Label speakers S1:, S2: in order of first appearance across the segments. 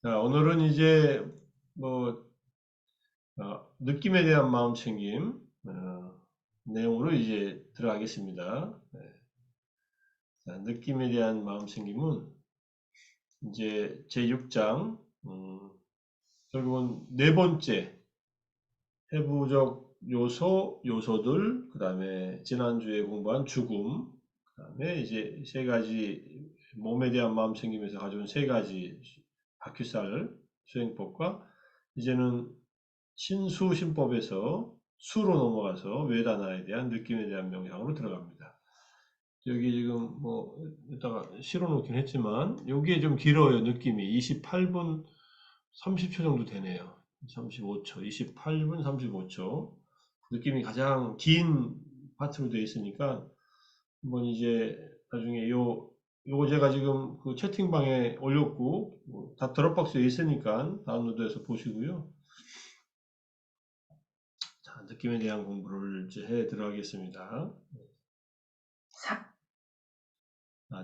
S1: 자, 오늘은 이제 뭐 느낌에 대한 마음 챙김 내용으로 이제 들어가겠습니다. 네. 자, 느낌에 대한 마음 챙김은 이제 제 6장 결국은 네 번째 해부적 요소들, 그 다음에 지난주에 공부한 죽음, 그 다음에 이제 세 가지 몸에 대한 마음 챙김에서 가져온 세 가지 다큐살 수행법과 이제는 신수신법에서 수로 넘어가서 외다나에 대한 느낌에 대한 명상으로 들어갑니다. 여기 지금 뭐 이따가 실어놓긴 했지만 여기에 좀 길어요. 느낌이 28분 30초 정도 되네요. 35초, 28분 35초. 느낌이 가장 긴 파트로 되어 있으니까 한번 이제 나중에 요거 제가 지금 그 채팅방에 올렸고 다 드롭박스에 있으니까 다운로드해서 보시고요. 자, 느낌에 대한 공부를 이제 해 들어가겠습니다.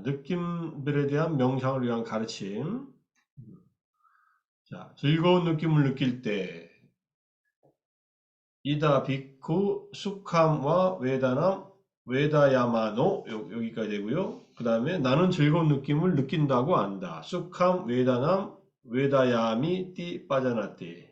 S1: 느낌들에 대한 명상을 위한 가르침. 자, 즐거운 느낌을 느낄 때 이다 비쿠 수캄와 외다남 외다야마노 여기까지 되고요. 그 다음에 나는 즐거운 느낌을 느낀다고 안다. 수캄 외다남 외다야미 띠 빠자나띠.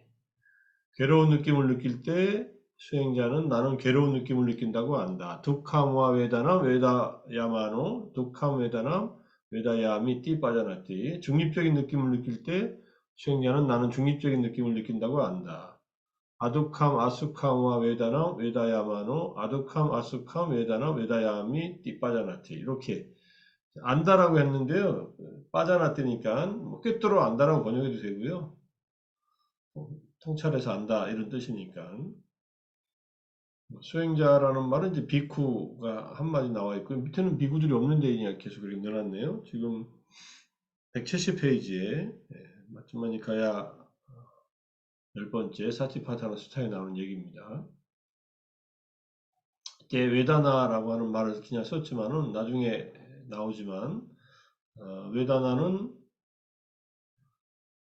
S1: 괴로운 느낌을 느낄 때 수행자는 나는 괴로운 느낌을 느낀다고 안다. 두캄와 외다남 외다야마노 두캄 외다남 외다야미 띠 빠자나띠. 중립적인 느낌을 느낄 때 수행자는 나는 중립적인 느낌을 느낀다고 안다. 아두캄 아수캄와 외다남 외다야마노 아두캄 아수캄 외다남 외다야미 띠 빠자나띠. 이렇게 안다라고 했는데요. 빠자나띠니까 뭐 꿰뚫어 안다라고 번역해도 되고요. 통찰해서 안다 이런 뜻이니까. 수행자라는 말은 이제 비쿠가 한마디 나와 있고 밑에는 비구들이 없는데 그냥 계속 이렇게 넣어놨네요. 지금 170페이지에 마츠마니카야 10번째 사티파타나 수타에 나오는 얘기입니다. 이게 외다나라고 하는 말을 그냥 썼지만은 나중에 나오지만 외다나는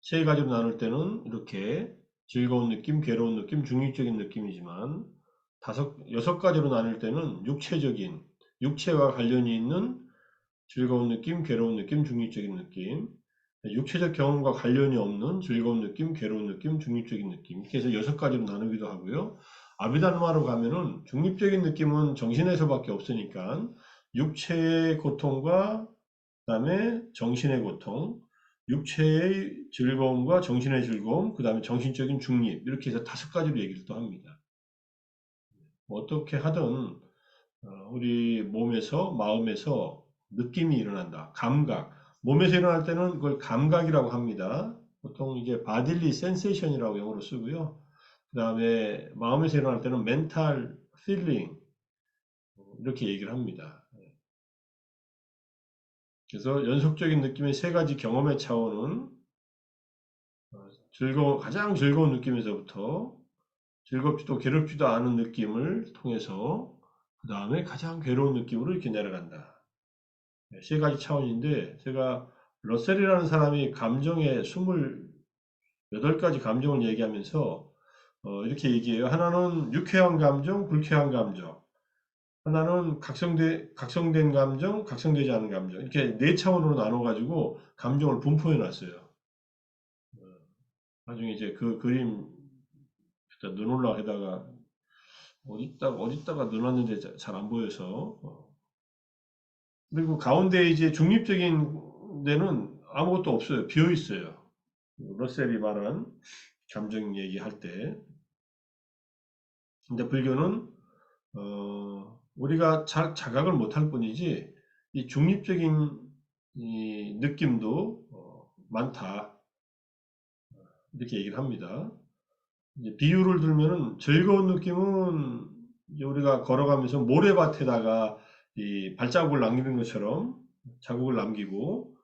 S1: 세 가지로 나눌 때는 이렇게 즐거운 느낌, 괴로운 느낌, 중립적인 느낌이지만 여섯 가지로 나눌 때는 육체적인, 육체와 관련이 있는 즐거운 느낌, 괴로운 느낌, 중립적인 느낌, 육체적 경험과 관련이 없는 즐거운 느낌, 괴로운 느낌, 중립적인 느낌. 이렇게 해서 여섯 가지로 나누기도 하고요. 아비달마로 가면은 중립적인 느낌은 정신에서밖에 없으니까 육체의 고통과 그다음에 정신의 고통, 육체의 즐거움과 정신의 즐거움, 그다음에 정신적인 중립 이렇게 해서 다섯 가지로 얘기를 또 합니다. 어떻게 하든 우리 몸에서 마음에서 느낌이 일어난다. 감각. 몸에서 일어날 때는 그걸 감각이라고 합니다. 보통 이제 바딜리 센세이션이라고 영어로 쓰고요. 그 다음에 마음에서 일어날 때는 멘탈 필링 이렇게 얘기를 합니다. 그래서 연속적인 느낌의 세 가지 경험의 차원은 가장 즐거운 느낌에서부터 즐겁지도 괴롭지도 않은 느낌을 통해서 그 다음에 가장 괴로운 느낌으로 이렇게 내려간다. 세 가지 차원인데 제가 러셀이라는 사람이 감정의 28가지 감정을 얘기하면서 이렇게 얘기해요. 하나는 유쾌한 감정, 불쾌한 감정. 하나는 각성된 감정, 각성되지 않은 감정. 이렇게 네 차원으로 나눠가지고 감정을 분포해 놨어요. 나중에 이제 그 그림 눈 올라가다가 어디다가 넣어놨는데 잘 안 보여서 그리고 가운데 이제 중립적인 데는 아무것도 없어요. 비어 있어요. 러셀이 말한 감정 얘기할 때. 근데 불교는 우리가 잘 자각을 못할 뿐이지 이 중립적인 이 느낌도 많다 이렇게 얘기를 합니다. 이제 비유를 들면은 즐거운 느낌은 이제 우리가 걸어가면서 모래밭에다가 이 발자국을 남기는 것처럼 자국을 남기고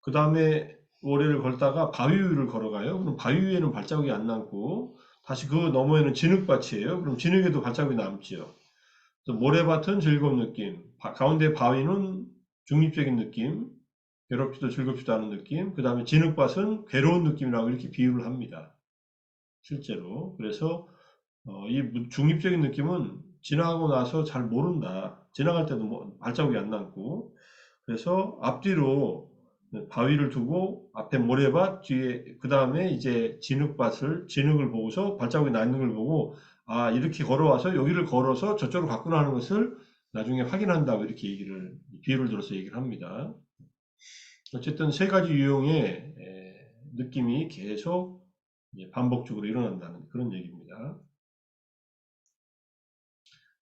S1: 그 다음에 모래를 걸다가 바위 위를 걸어가요. 그럼 바위 위에는 발자국이 안 남고 다시 그 너머에는 진흙밭이에요. 그럼 진흙에도 발자국이 남지요. 그래서 모래밭은 즐거운 느낌, 가운데 바위는 중립적인 느낌, 괴롭지도 즐겁지도 않은 느낌. 그 다음에 진흙밭은 괴로운 느낌이라고 이렇게 비유를 합니다. 실제로. 그래서 이 중립적인 느낌은 지나가고 나서 잘 모른다. 지나갈 때도 발자국이 안 남고. 그래서 앞뒤로 바위를 두고 앞에 모래밭 뒤에 그 다음에 이제 진흙을 보고서 발자국이 나 있는 걸 보고 아 이렇게 걸어와서 여기를 걸어서 저쪽으로 갔구나 하는 것을 나중에 확인한다고 이렇게 비유를 들어서 얘기를 합니다. 어쨌든 세 가지 유형의 느낌이 계속 반복적으로 일어난다는 그런 얘기입니다.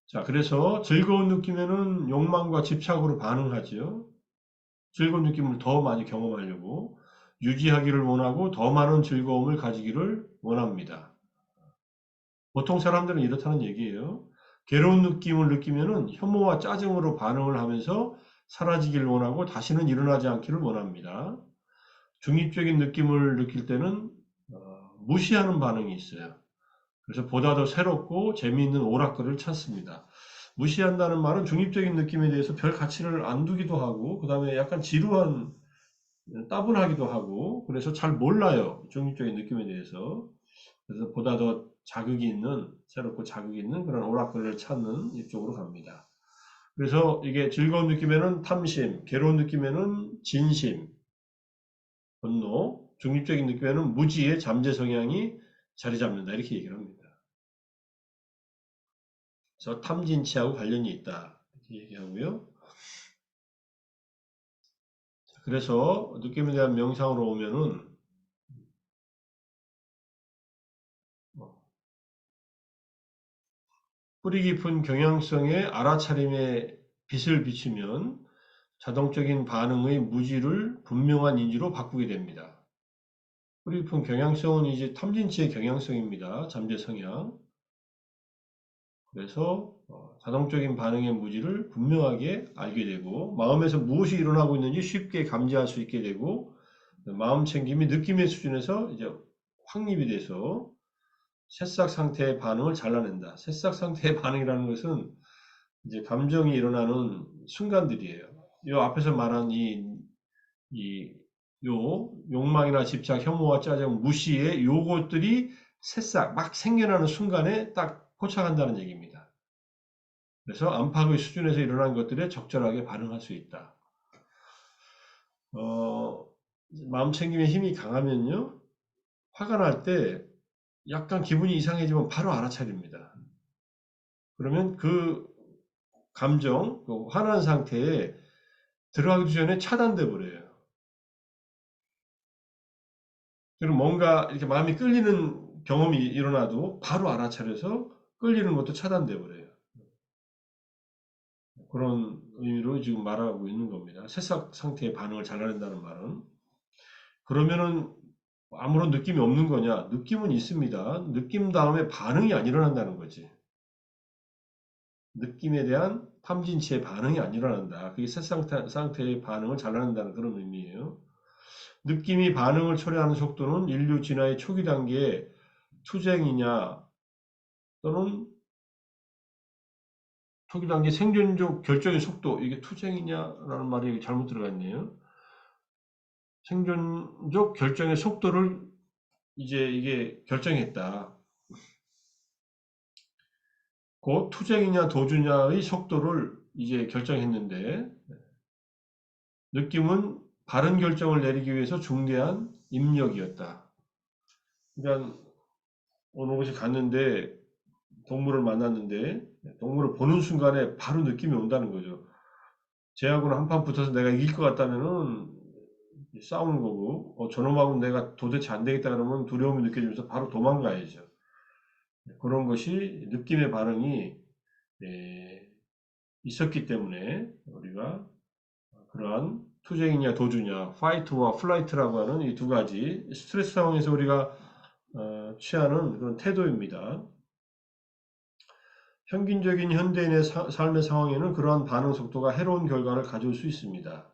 S1: 자, 그래서 즐거운 느낌에는 욕망과 집착으로 반응하지요. 즐거운 느낌을 더 많이 경험하려고 유지하기를 원하고 더 많은 즐거움을 가지기를 원합니다. 보통 사람들은 이렇다는 얘기예요. 괴로운 느낌을 느끼면은 혐오와 짜증으로 반응을 하면서 사라지길 원하고 다시는 일어나지 않기를 원합니다. 중립적인 느낌을 느낄 때는 무시하는 반응이 있어요. 그래서 보다 더 새롭고 재미있는 오락거리를 찾습니다. 무시한다는 말은 중립적인 느낌에 대해서 별 가치를 안 두기도 하고 그 다음에 약간 지루한 따분하기도 하고 그래서 잘 몰라요. 중립적인 느낌에 대해서. 그래서 보다 더 자극이 있는 새롭고 자극이 있는 그런 오락거리를 찾는 이쪽으로 갑니다. 그래서 이게 즐거운 느낌에는 탐심, 괴로운 느낌에는 진심, 분노, 중립적인 느낌에는 무지의 잠재 성향이 자리 잡는다 이렇게 얘기를 합니다. 그래서 탐진치하고 관련이 있다 이렇게 얘기하고요. 그래서 느낌에 대한 명상으로 오면은 뿌리 깊은 경향성의 알아차림에 빛을 비추면 자동적인 반응의 무지를 분명한 인지로 바꾸게 됩니다. 뿌리 깊은 경향성은 이제 탐진치의 경향성입니다. 잠재 성향. 그래서 자동적인 반응의 무지를 분명하게 알게 되고 마음에서 무엇이 일어나고 있는지 쉽게 감지할 수 있게 되고 마음 챙김이 느낌의 수준에서 이제 확립이 돼서 새싹 상태의 반응을 잘라낸다. 새싹 상태의 반응이라는 것은 이제 감정이 일어나는 순간들이에요. 이 앞에서 말한 요 욕망이나 집착, 혐오와 짜증, 무시의 요것들이 새싹 막 생겨나는 순간에 딱 포착한다는 얘기입니다. 그래서 안팎의 수준에서 일어난 것들에 적절하게 반응할 수 있다. 마음 챙김의 힘이 강하면요, 화가 날 때 약간 기분이 이상해지면 바로 알아차립니다. 그러면 그 감정, 그 화난 상태에 들어가기 전에 차단돼 버려요. 그리고 뭔가 이렇게 마음이 끌리는 경험이 일어나도 바로 알아차려서 끌리는 것도 차단돼 버려요. 그런 의미로 지금 말하고 있는 겁니다. 새싹 상태의 반응을 잘라낸다는 말은. 그러면은 아무런 느낌이 없는 거냐? 느낌은 있습니다. 느낌 다음에 반응이 안 일어난다는 거지. 느낌에 대한 탐진치의 반응이 안 일어난다. 그게 새싹 상태의 반응을 잘라낸다는 그런 의미예요. 느낌이 반응을 초래하는 속도는 인류 진화의 초기 단계에 투쟁이냐 또는 초기 단계 생존적 결정의 속도 이게 투쟁이냐라는 말이 잘못 들어갔네요. 생존적 결정의 속도를 이제 이게 결정했다. 곧 투쟁이냐 도주냐의 속도를 이제 결정했는데 느낌은 바른 결정을 내리기 위해서 중대한 입력이었다. 그러니까 어느 곳에 갔는데 동물을 만났는데 동물을 보는 순간에 바로 느낌이 온다는 거죠. 쟤하고는 한판 붙어서 내가 이길 것 같다면은 싸우는 거고 저놈하고는 내가 도대체 안 되겠다 그러면 두려움이 느껴지면서 바로 도망가야죠. 그런 것이 느낌의 반응이 있었기 때문에 우리가 그러한 투쟁이냐 도주냐 파이트와 플라이트라고 하는 이 두 가지 스트레스 상황에서 우리가 취하는 그런 태도입니다. 평균적인 현대인의 삶의 상황에는 그러한 반응 속도가 해로운 결과를 가져올 수 있습니다.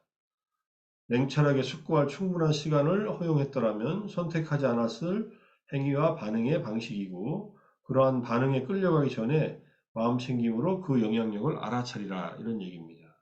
S1: 냉철하게 숙고할 충분한 시간을 허용했더라면 선택하지 않았을 행위와 반응의 방식이고 그러한 반응에 끌려가기 전에 마음 챙김으로 그 영향력을 알아차리라 이런 얘기입니다.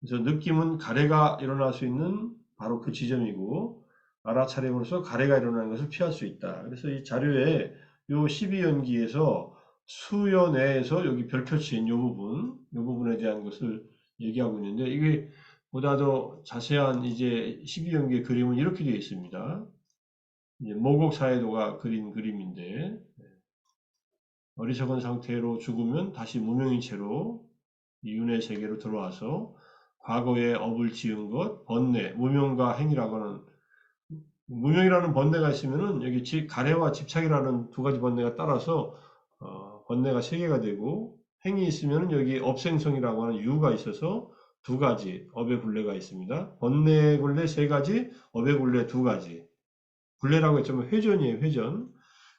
S1: 그래서 느낌은 가래가 일어날 수 있는 바로 그 지점이고, 알아차림으로써 가래가 일어나는 것을 피할 수 있다. 그래서 이 자료에 요 12연기에서 수요 내에서 여기 별표치인 요 부분에 대한 것을 얘기하고 있는데, 이게 보다 더 자세한 이제 12연기의 그림은 이렇게 되어 있습니다. 이제 모국 사회도가 그린 그림인데, 어리석은 상태로 죽으면 다시 무명인 채로 이윤의 세계로 들어와서 과거에 업을 지은 것, 번뇌, 무명과 행이라고 하는, 무명이라는 번뇌가 있으면은 여기 가래와 집착이라는 두 가지 번뇌가 따라서 번뇌가 세 개가 되고, 행이 있으면은 여기 업생성이라고 하는 유가 있어서 두 가지 업의 굴레가 있습니다. 번뇌 굴레 세 가지, 업의 굴레 두 가지. 굴레라고 했지만 회전이에요, 회전.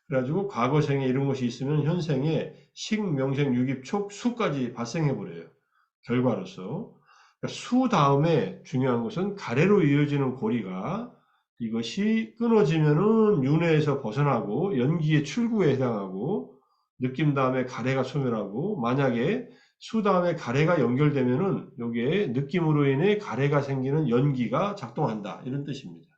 S1: 그래가지고 과거생에 이런 것이 있으면 현생에 식, 명생, 유깁, 촉, 수까지 발생해 버려요. 결과로서. 그러니까 수 다음에 중요한 것은 가래로 이어지는 고리가 이것이 끊어지면은 윤회에서 벗어나고 연기의 출구에 해당하고, 느낌 다음에 가래가 소멸하고, 만약에 수 다음에 가래가 연결되면은 여기에 느낌으로 인해 가래가 생기는 연기가 작동한다, 이런 뜻입니다.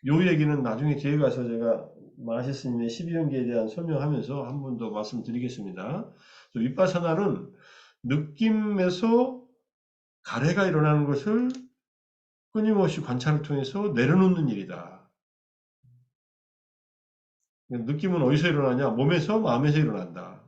S1: 요 얘기는 나중에 뒤에 가서 제가 마하시 스님의 12연계에 대한 설명하면서 한 번 더 말씀드리겠습니다. 윗바사나는 느낌에서 가래가 일어나는 것을 끊임없이 관찰을 통해서 내려놓는 일이다. 느낌은 어디서 일어나냐? 몸에서, 마음에서 일어난다.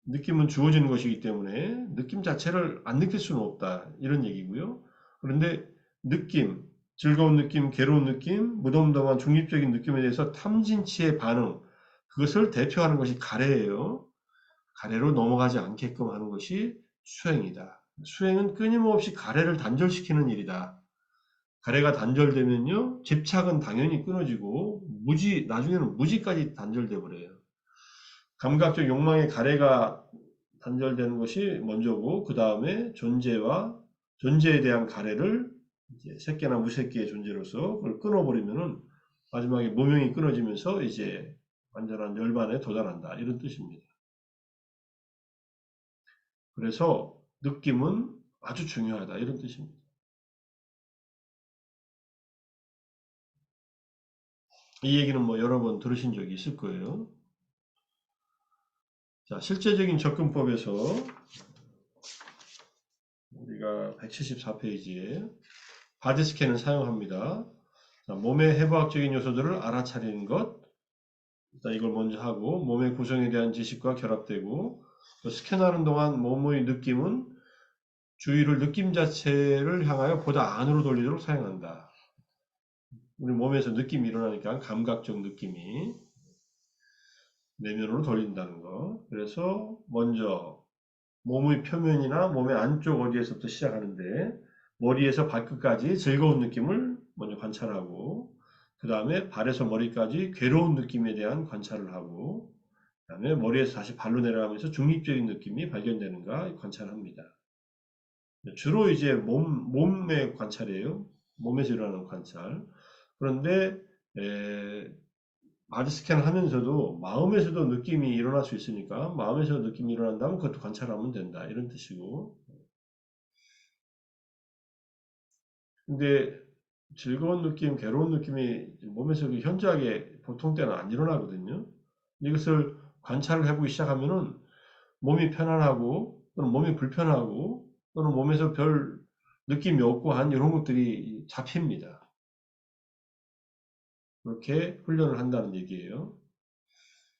S1: 느낌은 주어지는 것이기 때문에 느낌 자체를 안 느낄 수는 없다, 이런 얘기고요. 그런데 느낌, 즐거운 느낌, 괴로운 느낌, 무덤덤한 중립적인 느낌에 대해서 탐진치의 반응, 그것을 대표하는 것이 가래예요. 가래로 넘어가지 않게끔 하는 것이 수행이다. 수행은 끊임없이 가래를 단절시키는 일이다. 가래가 단절되면요, 집착은 당연히 끊어지고 나중에는 무지까지 단절돼 버려요. 감각적 욕망의 가래가 단절되는 것이 먼저고, 그 다음에 존재에 대한 가래를 이제 새끼나 무새끼의 존재로서 그걸 끊어버리면은 마지막에 무명이 끊어지면서 이제 완전한 열반에 도달한다, 이런 뜻입니다. 그래서 느낌은 아주 중요하다, 이런 뜻입니다. 이 얘기는 뭐 여러 번 들으신 적이 있을 거예요. 자, 실제적인 접근법에서 우리가 174페이지에 바디 스캔을 사용합니다. 자, 몸의 해부학적인 요소들을 알아차리는 것, 일단 이걸 먼저 하고, 몸의 구성에 대한 지식과 결합되고, 또 스캔하는 동안 몸의 느낌은 주의를 느낌 자체를 향하여 보다 안으로 돌리도록 사용한다. 우리 몸에서 느낌이 일어나니까 감각적 느낌이 내면으로 돌린다는 거. 그래서 먼저 몸의 표면이나 몸의 안쪽 어디에서부터 시작하는데, 머리에서 발끝까지 즐거운 느낌을 먼저 관찰하고, 그 다음에 발에서 머리까지 괴로운 느낌에 대한 관찰을 하고, 그 다음에 머리에서 다시 발로 내려가면서 중립적인 느낌이 발견되는가 관찰합니다. 주로 이제 몸의 관찰이에요. 몸에서 일어나는 관찰. 그런데 바디 스캔을 하면서도 마음에서도 느낌이 일어날 수 있으니까, 마음에서 느낌이 일어난다면 그것도 관찰하면 된다, 이런 뜻이고. 근데 즐거운 느낌, 괴로운 느낌이 몸에서 현저하게 보통 때는 안 일어나거든요. 이것을 관찰을 해보기 시작하면은 몸이 편안하고, 또는 몸이 불편하고, 또는 몸에서 별 느낌이 없고 한 이런 것들이 잡힙니다. 그렇게 훈련을 한다는 얘기예요.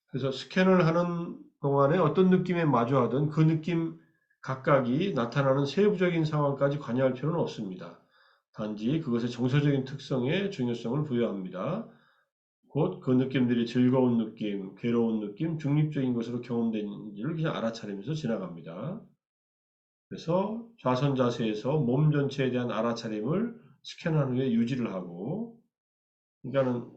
S1: 그래서 스캔을 하는 동안에 어떤 느낌에 마주하든 그 느낌 각각이 나타나는 세부적인 상황까지 관여할 필요는 없습니다. 단지 그것의 정서적인 특성에 중요성을 부여합니다. 곧 그 느낌들이 즐거운 느낌, 괴로운 느낌, 중립적인 것으로 경험되는지를 그냥 알아차리면서 지나갑니다. 그래서 좌선 자세에서 몸 전체에 대한 알아차림을 스캔한 후에 유지를 하고, 그러니까는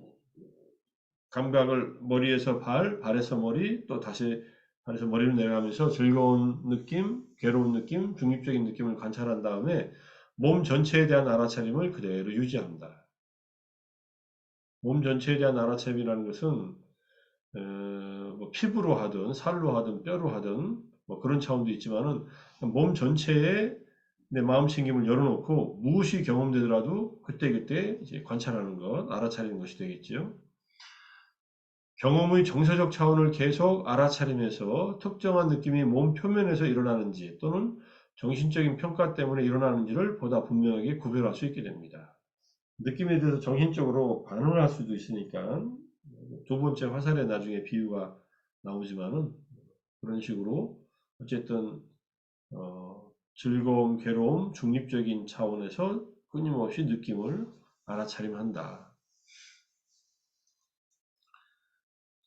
S1: 감각을 머리에서 발에서 머리, 또 다시 발에서 머리로 내려가면서 즐거운 느낌, 괴로운 느낌, 중립적인 느낌을 관찰한 다음에 몸 전체에 대한 알아차림을 그대로 유지합니다. 몸 전체에 대한 알아차림이라는 것은 뭐 피부로 하든 살로 하든 뼈로 하든 뭐 그런 차원도 있지만은 몸 전체에 내 마음 챙김을 열어놓고 무엇이 경험되더라도 그때그때 이제 관찰하는 것, 알아차리는 것이 되겠죠. 경험의 정서적 차원을 계속 알아차리면서 특정한 느낌이 몸 표면에서 일어나는지 또는 정신적인 평가 때문에 일어나는지를 보다 분명하게 구별할 수 있게 됩니다. 느낌에 대해서 정신적으로 반응을 할 수도 있으니까 두 번째 화살에 나중에 비유가 나오지만은 그런 식으로 어쨌든 즐거움, 괴로움, 중립적인 차원에서 끊임없이 느낌을 알아차림 한다.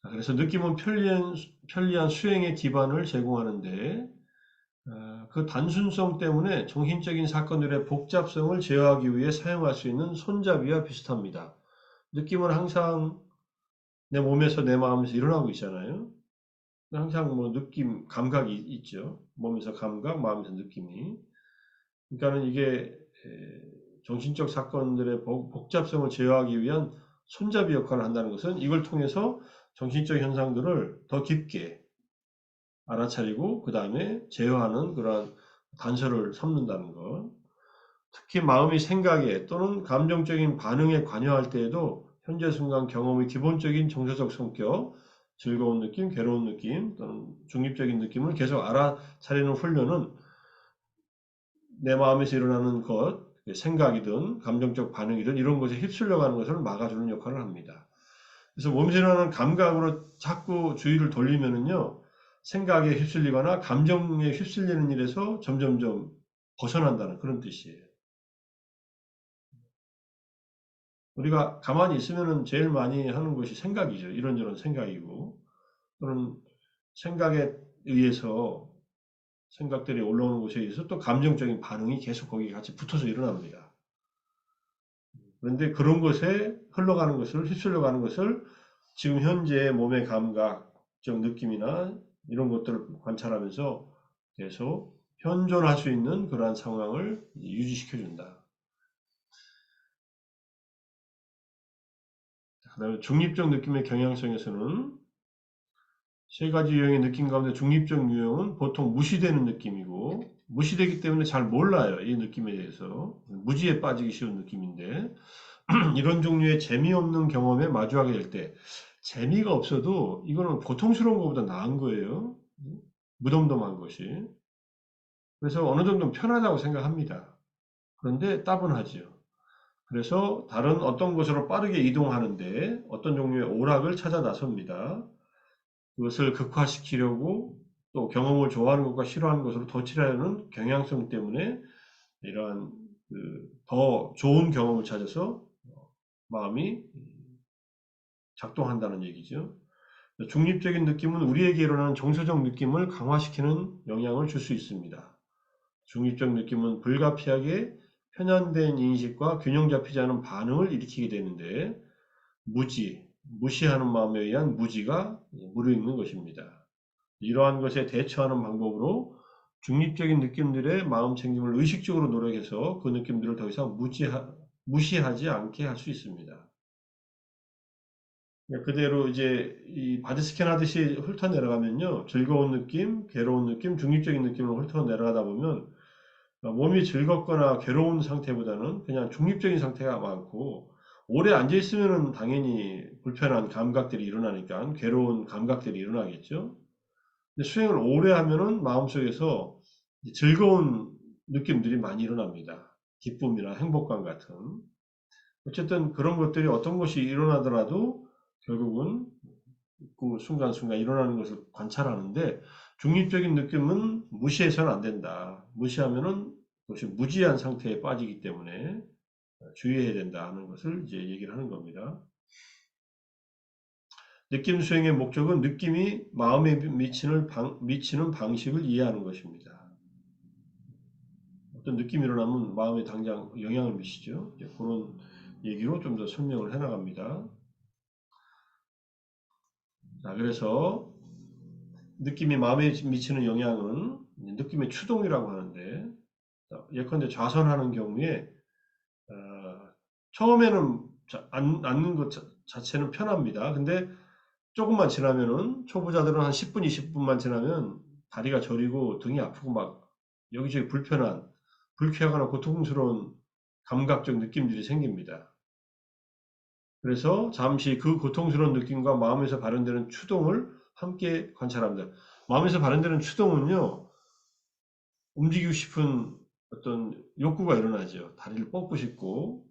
S1: 그래서 느낌은 편리한 수행의 기반을 제공하는데 그 단순성 때문에 정신적인 사건들의 복잡성을 제어하기 위해 사용할 수 있는 손잡이와 비슷합니다. 느낌은 항상 내 몸에서 내 마음에서 일어나고 있잖아요. 항상 뭐 느낌, 감각이 있죠. 몸에서 감각, 마음에서 느낌이. 그러니까는 이게 정신적 사건들의 복잡성을 제어하기 위한 손잡이 역할을 한다는 것은 이걸 통해서 정신적 현상들을 더 깊게 알아차리고 그 다음에 제어하는 그러한 단서를 삼는다는 것. 특히 마음이 생각에 또는 감정적인 반응에 관여할 때에도 현재 순간 경험의 기본적인 정서적 성격, 즐거운 느낌, 괴로운 느낌 또는 중립적인 느낌을 계속 알아차리는 훈련은 내 마음에서 일어나는 것, 생각이든 감정적 반응이든 이런 것에 휩쓸려가는 것을 막아주는 역할을 합니다. 그래서 몸에서 일어나는 감각으로 자꾸 주의를 돌리면은요, 생각에 휩쓸리거나 감정에 휩쓸리는 일에서 점점점 벗어난다는 그런 뜻이에요. 우리가 가만히 있으면은 제일 많이 하는 것이 생각이죠. 이런저런 생각이고, 또는 생각에 의해서 생각들이 올라오는 것에 의해서 또 감정적인 반응이 계속 거기에 같이 붙어서 일어납니다. 그런데 그런 것에 흘러가는 것을, 휩쓸려가는 것을 지금 현재 몸의 감각적 느낌이나 이런 것들을 관찰하면서 계속 현존할 수 있는 그러한 상황을 유지시켜준다. 그 다음에 중립적 느낌의 경향성에서는 세 가지 유형의 느낌 가운데 중립적 유형은 보통 무시되는 느낌이고 무시되기 때문에 잘 몰라요. 이 느낌에 대해서. 무지에 빠지기 쉬운 느낌인데 이런 종류의 재미없는 경험에 마주하게 될 때 재미가 없어도 이거는 고통스러운 것보다 나은 거예요. 무덤덤한 것이. 그래서 어느 정도는 편하다고 생각합니다. 그런데 따분하지요. 그래서 다른 어떤 곳으로 빠르게 이동하는데 어떤 종류의 오락을 찾아 나섭니다. 그것을 극화시키려고 또 경험을 좋아하는 것과 싫어하는 것으로 도취하려는 경향성 때문에 이러한 더 좋은 경험을 찾아서 마음이 작동한다는 얘기죠. 중립적인 느낌은 우리에게 일어나는 정서적 느낌을 강화시키는 영향을 줄 수 있습니다. 중립적 느낌은 불가피하게 편향된 인식과 균형 잡히지 않은 반응을 일으키게 되는데 무시하는 마음에 의한 무지가 무르익는 것입니다. 이러한 것에 대처하는 방법으로 중립적인 느낌들의 마음 챙김을 의식적으로 노력해서 그 느낌들을 더 이상 무시하지 않게 할 수 있습니다. 그대로 이제 이 바디 스캔 하듯이 훑어 내려가면요. 즐거운 느낌, 괴로운 느낌, 중립적인 느낌을 훑어 내려가다 보면 몸이 즐겁거나 괴로운 상태보다는 그냥 중립적인 상태가 많고 오래 앉아 있으면 당연히 불편한 감각들이 일어나니까 괴로운 감각들이 일어나겠죠. 근데 수행을 오래 하면은 마음속에서 즐거운 느낌들이 많이 일어납니다. 기쁨이나 행복감 같은. 어쨌든 그런 것들이 어떤 것이 일어나더라도 결국은 그 순간순간 일어나는 것을 관찰하는데 중립적인 느낌은 무시해서는 안 된다. 무시하면은 그것이 무지한 상태에 빠지기 때문에 주의해야 된다는 것을 이제 얘기를 하는 겁니다. 느낌 수행의 목적은 느낌이 마음에 미치는 방식을 이해하는 것입니다. 어떤 느낌이 일어나면 마음에 당장 영향을 미치죠. 그런 얘기로 좀 더 설명을 해나갑니다. 자, 그래서 느낌이 마음에 미치는 영향은 느낌의 추동이라고 하는데 예컨대 좌선하는 경우에 처음에는 앉는 것 자체는 편합니다. 근데 조금만 지나면은 초보자들은 한 10분, 20분만 지나면 다리가 저리고 등이 아프고 막 여기저기 불쾌하거나 고통스러운 감각적 느낌들이 생깁니다. 그래서 잠시 그 고통스러운 느낌과 마음에서 발현되는 추동을 함께 관찰합니다. 마음에서 발현되는 추동은요, 움직이고 싶은 어떤 욕구가 일어나죠. 다리를 뻗고 싶고,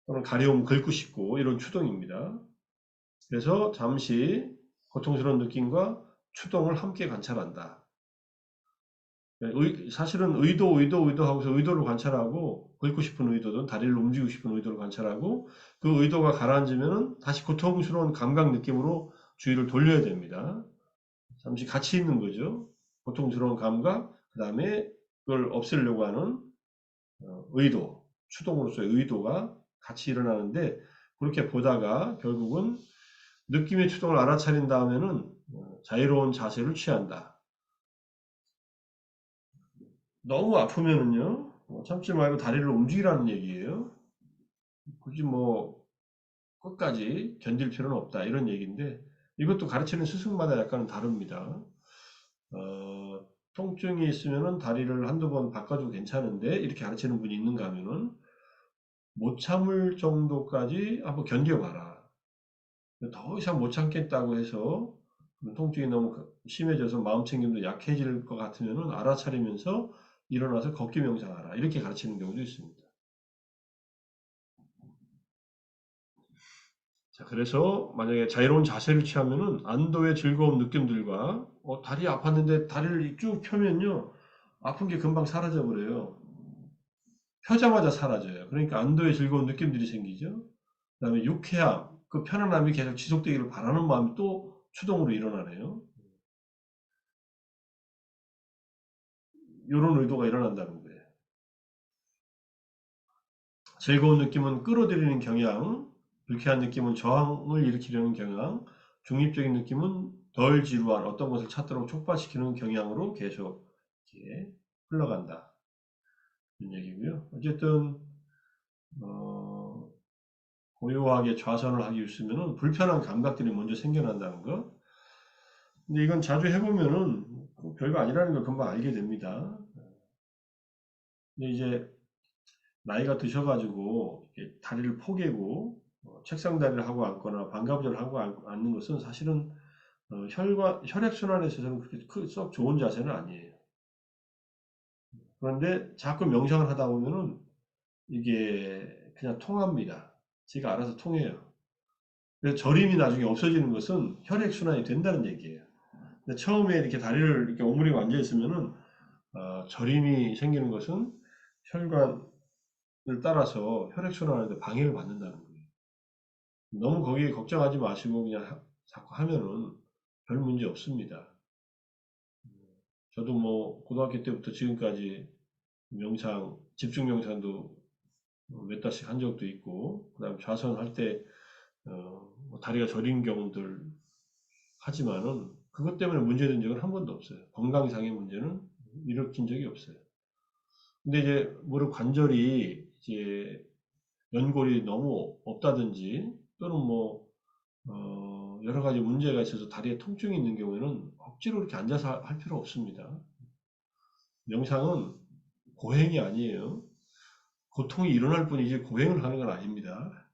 S1: 또는 가려움 긁고 싶고, 이런 추동입니다. 그래서 잠시 고통스러운 느낌과 추동을 함께 관찰한다. 사실은 의도 하고서 의도를 관찰하고, 긁고 싶은 의도든 다리를 움직이고 싶은 의도를 관찰하고, 그 의도가 가라앉으면 다시 고통스러운 감각 느낌으로 주의를 돌려야 됩니다. 잠시 같이 있는 거죠. 고통스러운 감각, 그 다음에 그걸 없애려고 하는 의도, 추동으로서의 의도가 같이 일어나는데, 그렇게 보다가 결국은 느낌의 추동을 알아차린 다음에는 자유로운 자세를 취한다. 너무 아프면은요, 참지 말고 다리를 움직이라는 얘기예요. 굳이 뭐 끝까지 견딜 필요는 없다 이런 얘기인데, 이것도 가르치는 스승마다 약간 다릅니다. 통증이 있으면은 다리를 한두 번 바꿔도 괜찮은데 이렇게 가르치는 분이 있는가 하면은 못 참을 정도까지 한번 견뎌봐라. 더 이상 못 참겠다고 해서 통증이 너무 심해져서 마음챙김도 약해질 것 같으면은 알아차리면서 일어나서 걷기 명상하라. 이렇게 가르치는 경우도 있습니다. 자, 그래서 만약에 자유로운 자세를 취하면은 안도의 즐거운 느낌들과 다리 아팠는데 다리를 쭉 펴면요. 아픈 게 금방 사라져 버려요. 펴자마자 사라져요. 그러니까 안도의 즐거운 느낌들이 생기죠. 그다음에 유쾌함, 그 편안함이 계속 지속되기를 바라는 마음이 또 추동으로 일어나네요. 이런 의도가 일어난다는 거예요. 즐거운 느낌은 끌어들이는 경향, 불쾌한 느낌은 저항을 일으키려는 경향, 중립적인 느낌은 덜 지루한 어떤 것을 찾도록 촉발시키는 경향으로 계속 이렇게 흘러간다. 이런 얘기고요. 어쨌든 고요하게 좌선을 하기 위해서는 불편한 감각들이 먼저 생겨난다는 거. 근데 이건 자주 해보면은 별거 아니라는 걸 금방 알게 됩니다. 근데 이제 나이가 드셔가지고 다리를 포개고 책상 다리를 하고 앉거나 반가부절을 하고 앉는 것은 사실은 혈액순환에 있어서는 그렇게 썩 좋은 자세는 아니에요. 그런데 자꾸 명상을 하다 보면은 이게 그냥 통합니다. 지가 알아서 통해요. 그래서 저림이 나중에 없어지는 것은 혈액순환이 된다는 얘기예요. 근데 처음에 이렇게 다리를 이렇게 오므리고 앉아 있으면은 저림이 생기는 것은 혈관을 따라서 혈액순환하는데 방해를 받는다는 거예요. 너무 거기에 걱정하지 마시고 그냥 자꾸 하면은 별 문제 없습니다. 저도 뭐 고등학교 때부터 지금까지 명상, 집중 명상도 몇 달씩 한 적도 있고, 그 다음 좌선할 때 다리가 저린 경우들 하지만은 그것 때문에 문제된 적은 한 번도 없어요. 건강상의 문제는 일으킨 적이 없어요. 근데 이제 무릎 관절이 이제 연골이 너무 없다든지 또는 뭐 여러 가지 문제가 있어서 다리에 통증이 있는 경우에는 억지로 이렇게 앉아서 할 필요 없습니다. 명상은 고행이 아니에요. 고통이 일어날 뿐이지 고행을 하는 건 아닙니다.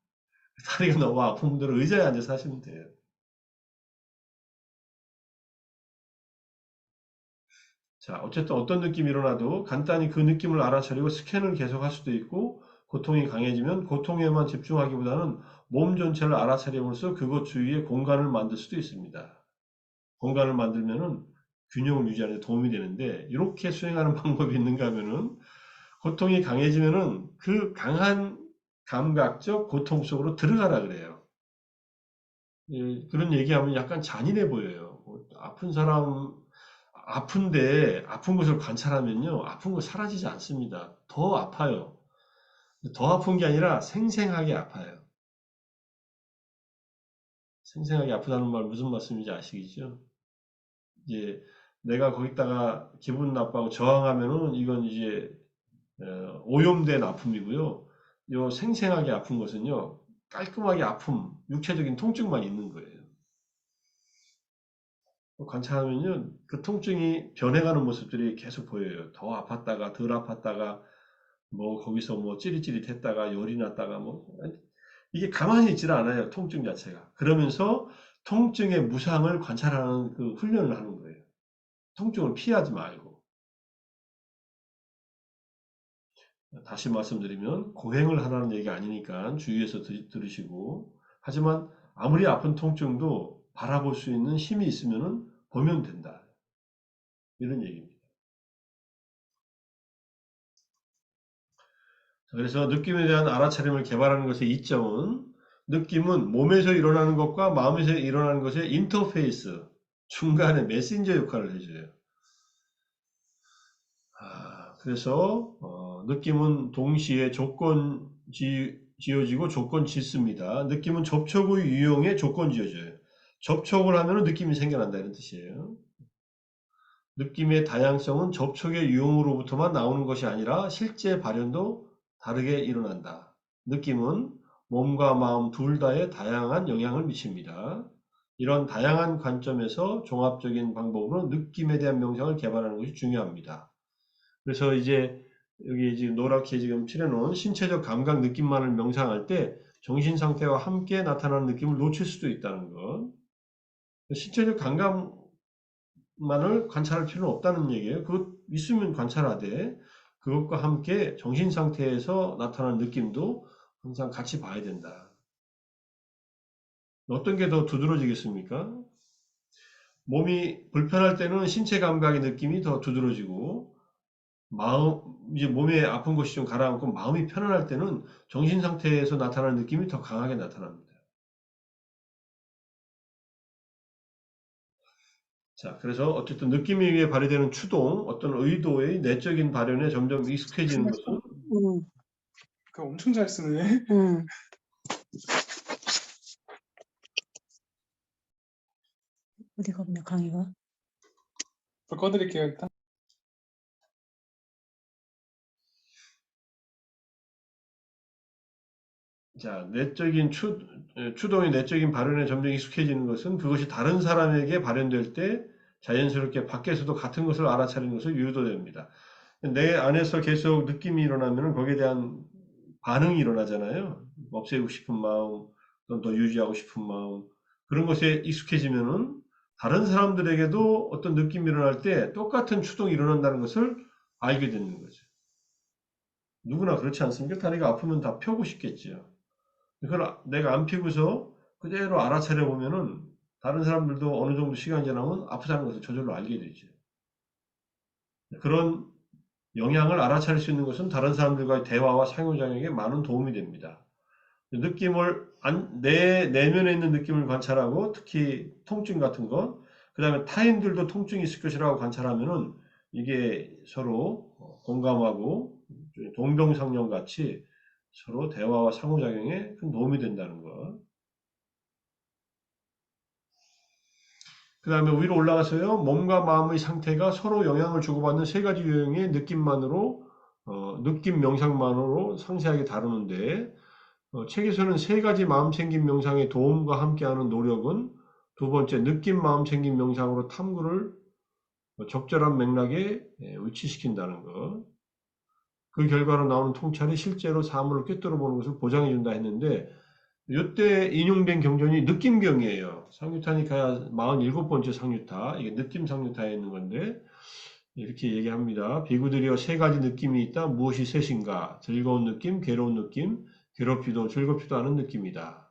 S1: 다리가 너무 아픈 분들은 의자에 앉아서 하시면 돼요. 자, 어쨌든 어떤 느낌이 일어나도 간단히 그 느낌을 알아차리고 스캔을 계속할 수도 있고, 고통이 강해지면 고통에만 집중하기보다는 몸 전체를 알아차림으로써 그것 주위에 공간을 만들 수도 있습니다. 공간을 만들면은 균형을 유지하는 데 도움이 되는데, 이렇게 수행하는 방법이 있는가 하면은 고통이 강해지면은 그 강한 감각적 고통 속으로 들어가라 그래요. 예, 그런 얘기하면 약간 잔인해 보여요. 아픈 사람, 아픈데 아픈 것을 관찰하면요. 아픈 거 사라지지 않습니다. 더 아파요. 더 아픈 게 아니라 생생하게 아파요. 생생하게 아프다는 말 무슨 말씀인지 아시겠죠? 이제 내가 거기다가 기분 나빠하고 저항하면은 이건 이제 오염된 아픔이고요. 요 생생하게 아픈 것은요. 깔끔하게 아픔, 육체적인 통증만 있는 거예요. 관찰하면요, 그 통증이 변해가는 모습들이 계속 보여요. 더 아팠다가 덜 아팠다가 뭐 거기서 뭐 찌릿찌릿했다가 열이 났다가 뭐 이게 가만히 있질 않아요. 통증 자체가. 그러면서 통증의 무상을 관찰하는 그 훈련을 하는 거예요. 통증을 피하지 말고. 다시 말씀드리면 고행을 하라는 얘기가 아니니까 주의해서 들으시고, 하지만 아무리 아픈 통증도 바라볼 수 있는 힘이 있으면 보면 된다. 이런 얘기입니다. 그래서 느낌에 대한 알아차림을 개발하는 것의 이점은, 느낌은 몸에서 일어나는 것과 마음에서 일어나는 것의 인터페이스, 중간에 메신저 역할을 해줘요. 그래서 느낌은 동시에 조건 지어지고 조건 짓습니다. 느낌은 접촉의 유형에 조건 지어져요. 접촉을 하면 느낌이 생겨난다 이런 뜻이에요. 느낌의 다양성은 접촉의 유형으로부터만 나오는 것이 아니라 실제 발현도 다르게 일어난다. 느낌은 몸과 마음 둘 다에 다양한 영향을 미칩니다. 이런 다양한 관점에서 종합적인 방법으로 느낌에 대한 명상을 개발하는 것이 중요합니다. 그래서 이제 여기 지금 노랗게 지금 칠해놓은 신체적 감각 느낌만을 명상할 때 정신 상태와 함께 나타나는 느낌을 놓칠 수도 있다는 것. 신체적 감각만을 관찰할 필요는 없다는 얘기예요. 그것 있으면 관찰하되 그것과 함께 정신 상태에서 나타나는 느낌도 항상 같이 봐야 된다. 어떤 게 더 두드러지겠습니까? 몸이 불편할 때는 신체 감각의 느낌이 더 두드러지고, 이제 몸에 아픈 곳이 좀 가라앉고 마음이 편안할 때는 정신 상태에서 나타나는 느낌이 더 강하게 나타납니다. 자, 그래서 어쨌든 느낌에 의해 발휘되는 추동, 어떤 의도의 내적인 발현에 점점 익숙해지는 것은,
S2: 그거 엄청 잘 쓰네.
S3: 어디가 없냐, 강의가?
S2: 불 꺼드릴게요, 일단.
S1: 자, 추동의 내적인 발현에 점점 익숙해지는 것은 그것이 다른 사람에게 발현될 때 자연스럽게 밖에서도 같은 것을 알아차리는 것을 유도됩니다. 내 안에서 계속 느낌이 일어나면 거기에 대한 반응이 일어나잖아요. 없애고 싶은 마음, 또는 더 유지하고 싶은 마음. 그런 것에 익숙해지면은 다른 사람들에게도 어떤 느낌이 일어날 때 똑같은 추동이 일어난다는 것을 알게 되는 거죠. 누구나 그렇지 않습니까? 다리가 아프면 다 펴고 싶겠지요. 그걸 내가 안 피고서 그대로 알아차려 보면은 다른 사람들도 어느 정도 시간이 지나면 아프다는 것을 저절로 알게 되죠. 그런 영향을 알아차릴 수 있는 것은 다른 사람들과의 대화와 상호작용에 많은 도움이 됩니다. 내 내면에 있는 느낌을 관찰하고, 특히 통증 같은 거, 그 다음에 타인들도 통증이 있을 것이라고 관찰하면은 이게 서로 공감하고 동병상련 같이 서로 대화와 상호작용에 큰 도움이 된다는 것. 그 다음에 위로 올라가서요, 몸과 마음의 상태가 서로 영향을 주고받는 세 가지 유형의 느낌 명상만으로 상세하게 다루는데, 책에서는 세 가지 마음 챙김 명상의 도움과 함께하는 노력은 두 번째 느낌 마음 챙김 명상으로 탐구를 적절한 맥락에 위치시킨다는 것. 그 결과로 나오는 통찰이 실제로 사물을 꿰뚫어 보는 것을 보장해 준다 했는데, 이때 인용된 경전이 느낌경이에요. 상유타니카야 47번째 상유타, 이게 느낌 상유타에 있는 건데, 이렇게 얘기합니다. 비구들이여 세 가지 느낌이 있다. 무엇이 셋인가? 즐거운 느낌, 괴로운 느낌, 괴롭지도 즐겁지도 않은 느낌이다.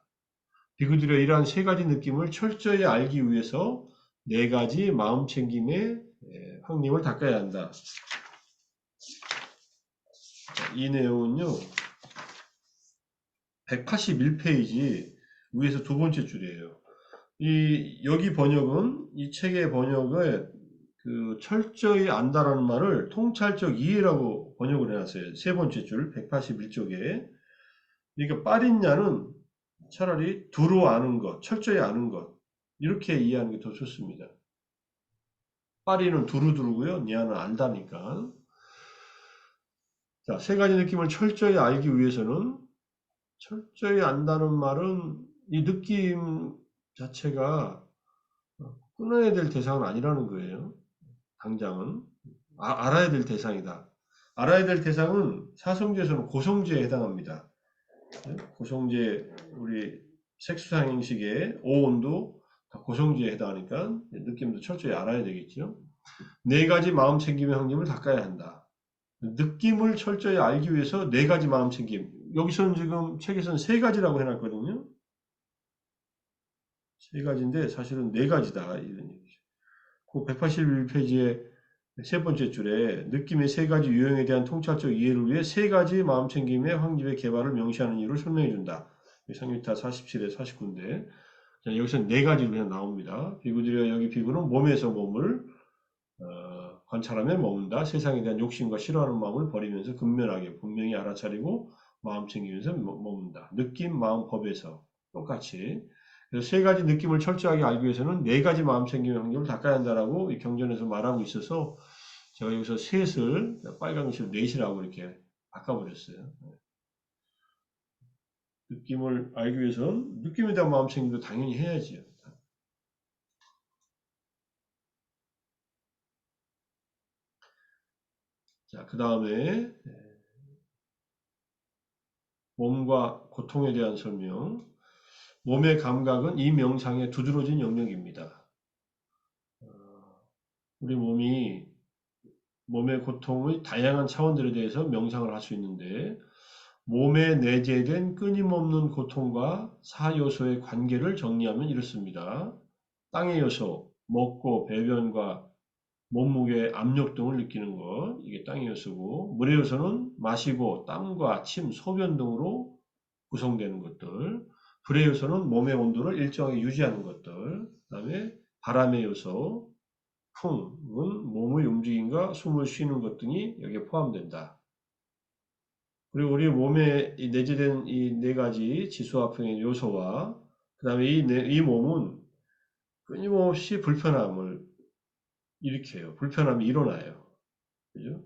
S1: 비구들이여 이러한 세 가지 느낌을 철저히 알기 위해서 네 가지 마음 챙김의 확림을 닦아야 한다. 이 내용은요, 181페이지 위에서 두 번째 줄이에요. 여기 번역은, 이 책의 번역에 철저히 안다라는 말을 통찰적 이해라고 번역을 해놨어요. 세 번째 줄, 181쪽에. 그러니까 빠린냐는 차라리 두루 아는 것, 철저히 아는 것, 이렇게 이해하는 게 더 좋습니다. 빠리는 두루두루고요, 냐는 안다니까. 자, 세 가지 느낌을 철저히 알기 위해서는, 철저히 안다는 말은 이 느낌 자체가 끊어야 될 대상은 아니라는 거예요. 당장은. 알아야 될 대상이다. 알아야 될 대상은 사성제에서는 고성제에 해당합니다. 고성제, 우리 색수상행식의 오온도 다 고성제에 해당하니까 느낌도 철저히 알아야 되겠죠. 네 가지 마음 챙김의 확립을 닦아야 한다. 느낌을 철저히 알기 위해서 네 가지 마음 챙김. 여기서는 지금 책에서는 세 가지라고 해놨거든요. 세 가지인데 사실은 네 가지다. 이런 얘기죠. 그 181페이지에 세 번째 줄에 느낌의 세 가지 유형에 대한 통찰적 이해를 위해 세 가지 마음 챙김의 확립의 개발을 명시하는 이유를 설명해 준다. 상유타 47에 49인데 여기서 네 가지로 그냥 나옵니다. 비구들여 여기 비구는 몸에서 몸을 관찰하며 머문다. 세상에 대한 욕심과 싫어하는 마음을 버리면서 근면하게 분명히 알아차리고 마음 챙기면서 머문다. 느낌, 마음, 법에서 똑같이. 그래서 세 가지 느낌을 철저하게 알기 위해서는 네 가지 마음 챙김의 환경을 닦아야 한다라고 이 경전에서 말하고 있어서 제가 여기서 셋을 빨간 글씨로 넷이라고 이렇게 바꿔버렸어요. 느낌을 알기 위해서는 느낌에 대한 마음 챙김도 당연히 해야지요. 자, 그 다음에 몸과 고통에 대한 설명. 몸의 감각은 이 명상의 두드러진 영역입니다. 우리 몸의 고통의 다양한 차원들에 대해서 명상을 할 수 있는데 몸에 내재된 끊임없는 고통과 사요소의 관계를 정리하면 이렇습니다. 땅의 요소, 먹고 배변과 몸무게, 압력 등을 느끼는 것, 이게 땅의 요소고, 물의 요소는 마시고 땀과 침, 소변 등으로 구성되는 것들, 불의 요소는 몸의 온도를 일정하게 유지하는 것들, 그 다음에 바람의 요소, 풍은 몸의 움직임과 숨을 쉬는 것 등이 여기에 포함된다. 그리고 우리 몸에 내재된 이 네 가지 지수화풍의 요소와 그 다음에 이 몸은 끊임없이 불편함을 일으켜요. 불편함이 일어나요. 그죠?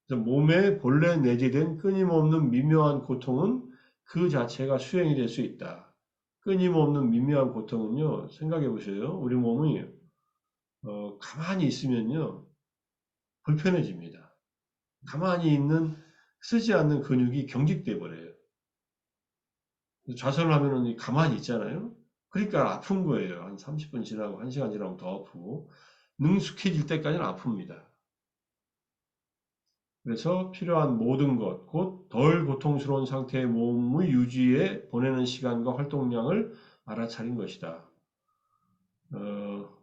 S1: 그래서 몸에 본래 내재된 끊임없는 미묘한 고통은 그 자체가 수행이 될 수 있다. 끊임없는 미묘한 고통은요, 생각해 보세요. 우리 몸이 가만히 있으면요, 불편해집니다. 가만히 있는 쓰지 않는 근육이 경직돼 버려요. 좌선을 하면은 가만히 있잖아요. 그러니까 아픈 거예요. 한 30분 지나고 1시간 지나면 더 아프고 능숙해질 때까지는 아픕니다. 그래서 필요한 모든 것, 곧 덜 고통스러운 상태의 몸의 유지에 보내는 시간과 활동량을 알아차린 것이다.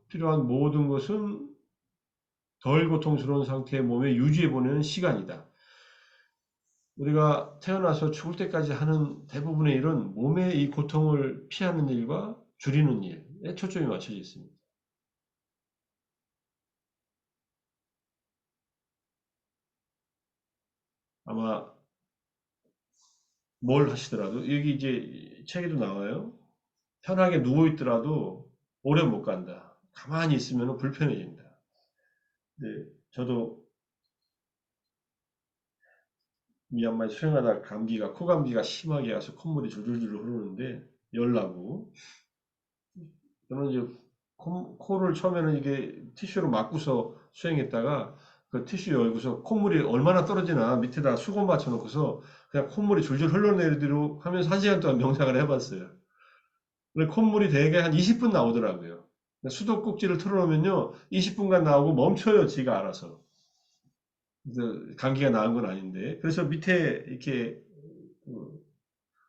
S1: 필요한 모든 것은 덜 고통스러운 상태의 몸의 유지에 보내는 시간이다. 우리가 태어나서 죽을 때까지 하는 대부분의 일은 몸의 이 고통을 피하는 일과 줄이는 일에 초점이 맞춰져 있습니다. 아마 뭘 하시더라도 여기 이제 책에도 나와요. 편하게 누워 있더라도 오래 못 간다. 가만히 있으면 불편해진다. 네, 저도 미얀마에 수행하다 감기가 코감기가 심하게 와서 콧물이 줄줄줄 흐르는데 열나고 저는 이제 코를 처음에는 이게 티슈로 막고서 수행했다가 그 티슈 열고서 콧물이 얼마나 떨어지나 밑에다 수건 받쳐놓고서 그냥 콧물이 줄줄 흘러내리도록 하면서 1시간 동안 명상을 해봤어요. 근데 콧물이 대개 한 20분 나오더라고요. 수도꼭지를 틀어놓으면요 20분간 나오고 멈춰요 지가 알아서. 그래서 감기가 나은 건 아닌데 그래서 밑에 이렇게 그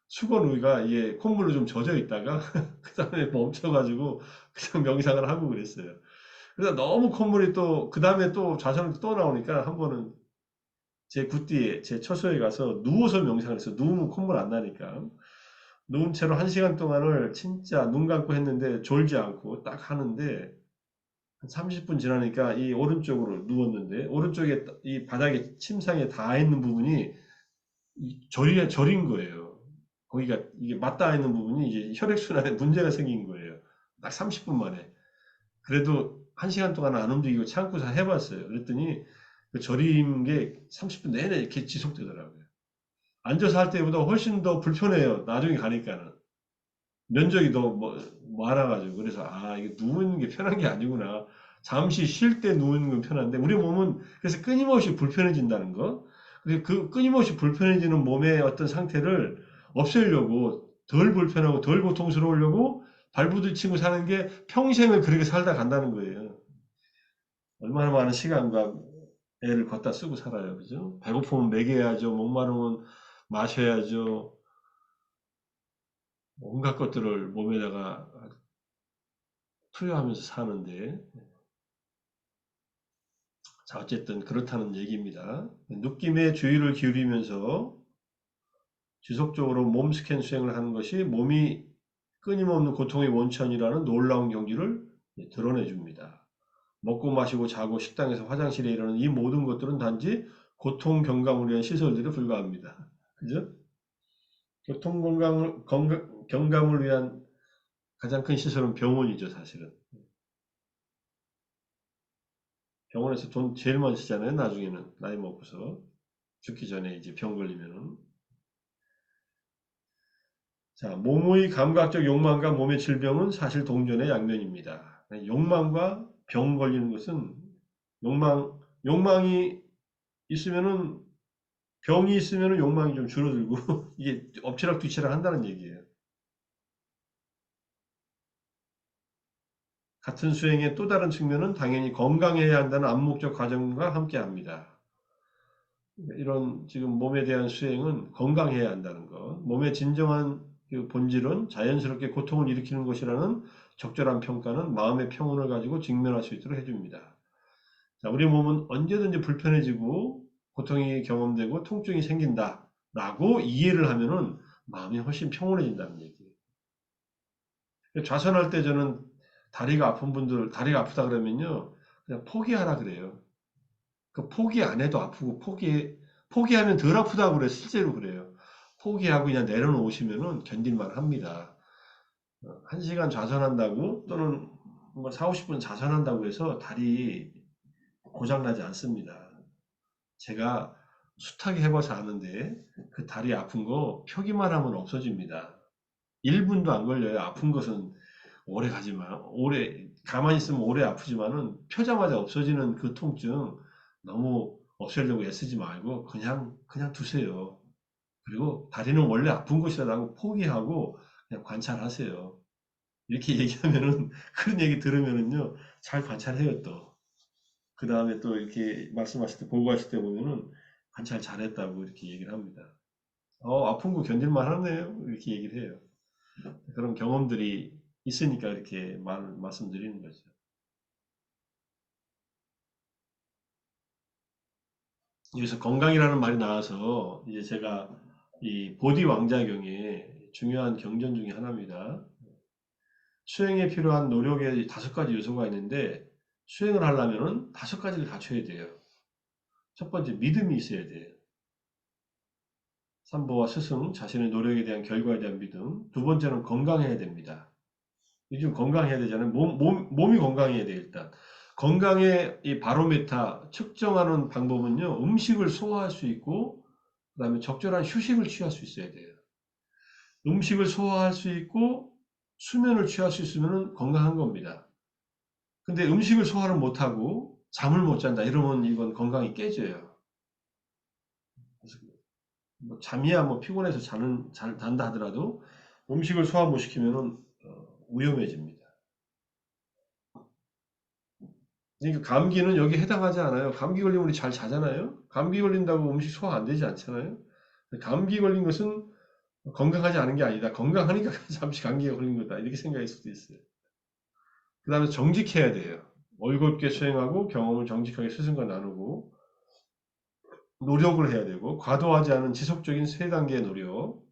S1: 수건 위가 이게 콧물로 좀 젖어 있다가 그 다음에 멈춰가지고 그냥 명상을 하고 그랬어요. 그래서 너무 콧물이 또 그 다음에 또 좌선을 또 나오니까 한 번은 제 구띠에 제 처소에 가서 누워서 명상을 했어요. 누우면 콧물 안 나니까. 누운 채로 1시간 동안을 진짜 눈 감고 했는데 졸지 않고 딱 하는데 한 30분 지나니까 이 오른쪽으로 누웠는데 오른쪽에 이 바닥에 침상에 닿아 있는 부분이 저린 거예요. 거기가 이게 맞닿아 있는 부분이 이제 혈액순환에 문제가 생긴 거예요. 딱 30분 만에. 그래도 1시간 동안 안 움직이고 참고서 해봤어요. 그랬더니 그 저린 게 30분 내내 이렇게 지속되더라고요. 앉아서 할 때보다 훨씬 더 불편해요. 나중에 가니까는. 면적이 더 많아가지고 그래서 이게 누우는 게 편한 게 아니구나. 잠시 쉴 때 누우는 건 편한데 우리 몸은 그래서 끊임없이 불편해진다는 거. 그래서 그 끊임없이 불편해지는 몸의 어떤 상태를 없애려고 덜 불편하고 덜 고통스러우려고 발부딪히고 사는 게 평생을 그렇게 살다 간다는 거예요. 얼마나 많은 시간과 애를 걷다 쓰고 살아요. 그죠? 배고프면 먹여야죠. 목마르면 마셔야죠. 온갖 것들을 몸에다가 투여하면서 사는데, 자, 어쨌든 그렇다는 얘기입니다. 느낌에 주의를 기울이면서 지속적으로 몸 스캔 수행을 하는 것이 몸이 끊임없는 고통의 원천이라는 놀라운 경지를 드러내 줍니다. 먹고 마시고 자고 식당에서 화장실에 이르는 이 모든 것들은 단지 고통 경감을 위한 시설들에 불과합니다. 그죠? 고통 경감을 위한 가장 큰 시설은 병원이죠, 사실은. 병원에서 돈 제일 많이 쓰잖아요, 나중에는. 나이 먹고서. 죽기 전에 이제 병 걸리면은. 자, 몸의 감각적 욕망과 몸의 질병은 사실 동전의 양면입니다. 욕망과 병 걸리는 것은 욕망이 있으면은 병이 있으면은 욕망이 좀 줄어들고 이게 엎치락뒤치락 한다는 얘기예요. 같은 수행의 또 다른 측면은 당연히 건강해야 한다는 암묵적 과정과 함께 합니다. 이런 지금 몸에 대한 수행은 건강해야 한다는 것. 몸의 진정한 그 본질은 자연스럽게 고통을 일으키는 것이라는 적절한 평가는 마음의 평온을 가지고 직면할 수 있도록 해줍니다. 자, 우리 몸은 언제든지 불편해지고 고통이 경험되고 통증이 생긴다라고 이해를 하면은 마음이 훨씬 평온해진다는 얘기예요. 좌선할 때 저는 다리가 아픈 분들, 다리가 아프다 그러면요, 그냥 포기하라 그래요. 그 포기 안 해도 아프고 포기하면 덜 아프다고 그래. 실제로 그래요. 포기하고 그냥 내려놓으시면은 견딜만 합니다. 1시간 좌선한다고 또는 뭐 4, 50분 좌선한다고 해서 다리 고장나지 않습니다. 제가 숱하게 해봐서 아는데 그 다리 아픈 거 펴기만 하면 없어집니다. 1분도 안 걸려요. 아픈 것은 오래 가지만 가만히 있으면 오래 아프지만은 펴자마자 없어지는 그 통증 너무 없애려고 애쓰지 말고 그냥 두세요. 그리고 다리는 원래 아픈 곳이라고 포기하고 그냥 관찰하세요. 이렇게 얘기하면은 그런 얘기 들으면은요 잘 관찰해요 또. 그 다음에 또 이렇게 말씀하실 때 보고하실 때 보면은 관찰 잘했다고 이렇게 얘기를 합니다. 아픈 거 견딜만 하네요. 이렇게 얘기를 해요. 그런 경험들이 있으니까 이렇게 말씀드리는 거죠. 여기서 건강이라는 말이 나와서 이제 제가 이 보디 왕자경의 중요한 경전 중에 하나입니다. 수행에 필요한 노력의 5가지 요소가 있는데 수행을 하려면은 5가지를 갖춰야 돼요. 첫 번째 믿음이 있어야 돼요. 삼보와 스승, 자신의 노력에 대한 결과에 대한 믿음. 두 번째는 건강해야 됩니다. 요즘 건강해야 되잖아요. 몸이 건강해야 돼요, 일단. 건강의 이 바로메타 측정하는 방법은요, 음식을 소화할 수 있고, 그 다음에 적절한 휴식을 취할 수 있어야 돼요. 음식을 소화할 수 있고, 수면을 취할 수 있으면 건강한 겁니다. 근데 음식을 소화를 못하고, 잠을 못 잔다. 이러면 이건 건강이 깨져요. 그래서 잠이야 뭐 피곤해서 잔다 하더라도, 음식을 소화 못 시키면 위험해집니다. 그러니까 감기는 여기 해당하지 않아요. 감기 걸리면 우리 잘 자잖아요. 감기 걸린다고 음식 소화 안 되지 않잖아요. 감기 걸린 것은 건강하지 않은 게 아니다. 건강하니까 잠시 감기가 걸린 거다. 이렇게 생각할 수도 있어요. 그 다음에 정직해야 돼요. 올곧게 수행하고 경험을 정직하게 스승과 나누고 노력을 해야 되고 과도하지 않은 지속적인 3단계의 노력,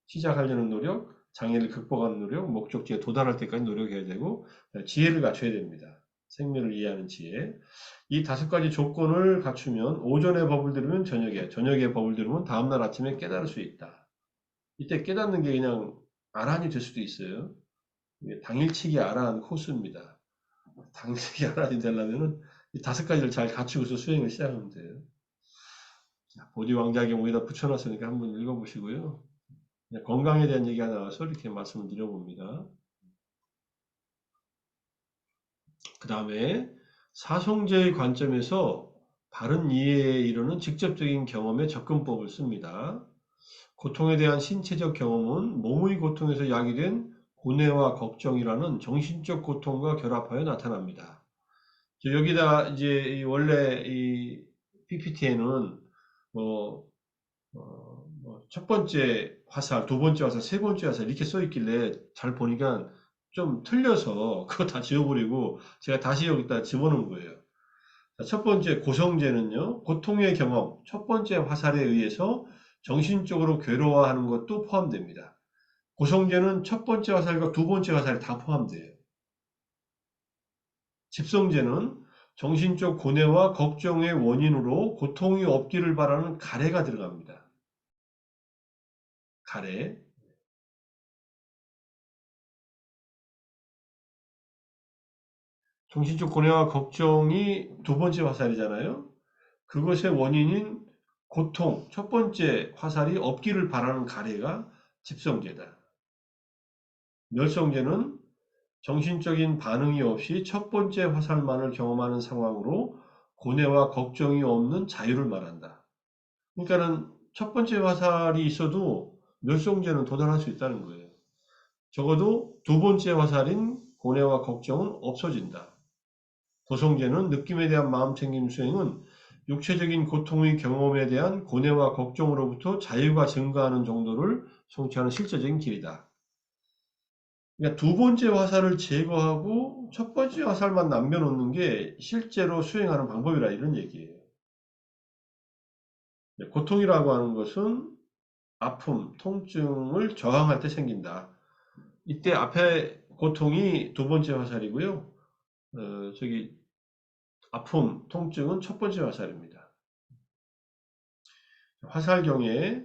S1: 시작하려는 노력, 장애를 극복하는 노력, 목적지에 도달할 때까지 노력해야 되고 지혜를 갖춰야 됩니다. 생명을 이해하는 지혜. 이 5가지 조건을 갖추면 오전에 법을 들으면 저녁에, 저녁에 법을 들으면 다음날 아침에 깨달을 수 있다. 이때 깨닫는 게 그냥 아란이 될 수도 있어요. 이게 당일치기 아란 코스입니다. 당일치기 아란이 되려면은 이 5가지를 잘 갖추고서 수행을 시작하면 돼요. 보디왕자경 여기다 붙여놨으니까 한번 읽어보시고요. 건강에 대한 얘기가 나와서 이렇게 말씀을 드려봅니다. 그 다음에 사성제의 관점에서 바른 이해에 이르는 직접적인 경험의 접근법을 씁니다. 고통에 대한 신체적 경험은 몸의 고통에서 야기된 고뇌와 걱정이라는 정신적 고통과 결합하여 나타납니다. 여기다 이제 원래 이 PPT에는 첫 번째 화살, 두 번째 화살, 세 번째 화살 이렇게 써 있길래 잘 보니까 좀 틀려서 그거 다 지워버리고 제가 다시 여기다 집어넣은 거예요. 첫 번째 고성제는요, 고통의 경험, 첫 번째 화살에 의해서 정신적으로 괴로워하는 것도 포함됩니다. 고성제는 첫 번째 화살과 두 번째 화살이 다 포함돼요. 집성제는 정신적 고뇌와 걱정의 원인으로 고통이 없기를 바라는 가래가 들어갑니다. 가래. 정신적 고뇌와 걱정이 두 번째 화살이잖아요. 그것의 원인인 고통, 첫 번째 화살이 없기를 바라는 가래가 집성제다. 멸성제는 정신적인 반응이 없이 첫 번째 화살만을 경험하는 상황으로 고뇌와 걱정이 없는 자유를 말한다. 그러니까는 첫 번째 화살이 있어도 멸성제는 도달할 수 있다는 거예요. 적어도 두 번째 화살인 고뇌와 걱정은 없어진다. 고성제는 느낌에 대한 마음챙김 수행은 육체적인 고통의 경험에 대한 고뇌와 걱정으로부터 자유가 증가하는 정도를 성취하는 실제적인 길이다. 그러니까 두 번째 화살을 제거하고 첫 번째 화살만 남겨놓는 게 실제로 수행하는 방법이라 이런 얘기예요. 고통이라고 하는 것은 아픔, 통증을 저항할 때 생긴다. 이때 앞에 고통이 두 번째 화살이고요. 아픔, 통증은 첫 번째 화살입니다. 화살경에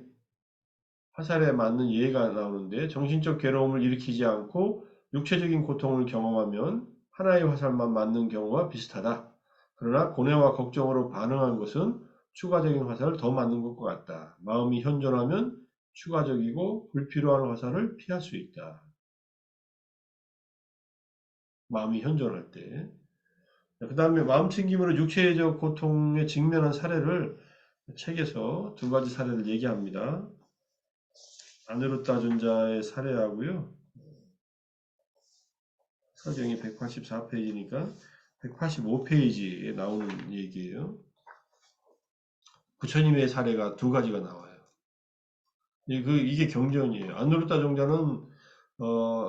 S1: 화살에 맞는 예가 나오는데 정신적 괴로움을 일으키지 않고 육체적인 고통을 경험하면 하나의 화살만 맞는 경우와 비슷하다. 그러나 고뇌와 걱정으로 반응한 것은 추가적인 화살을 더 맞는 것과 같다. 마음이 현존하면 추가적이고 불필요한 화살을 피할 수 있다. 마음이 현존할 때. 그 다음에 마음 챙김으로 육체적 고통에 직면한 사례를 책에서 두 가지 사례를 얘기합니다. 아누르타 존자의 사례하고요. 서경이 184페이지니까 185페이지에 나오는 얘기예요. 부처님의 사례가 두 가지가 나와요. 이게 경전이에요. 아누르타 존자는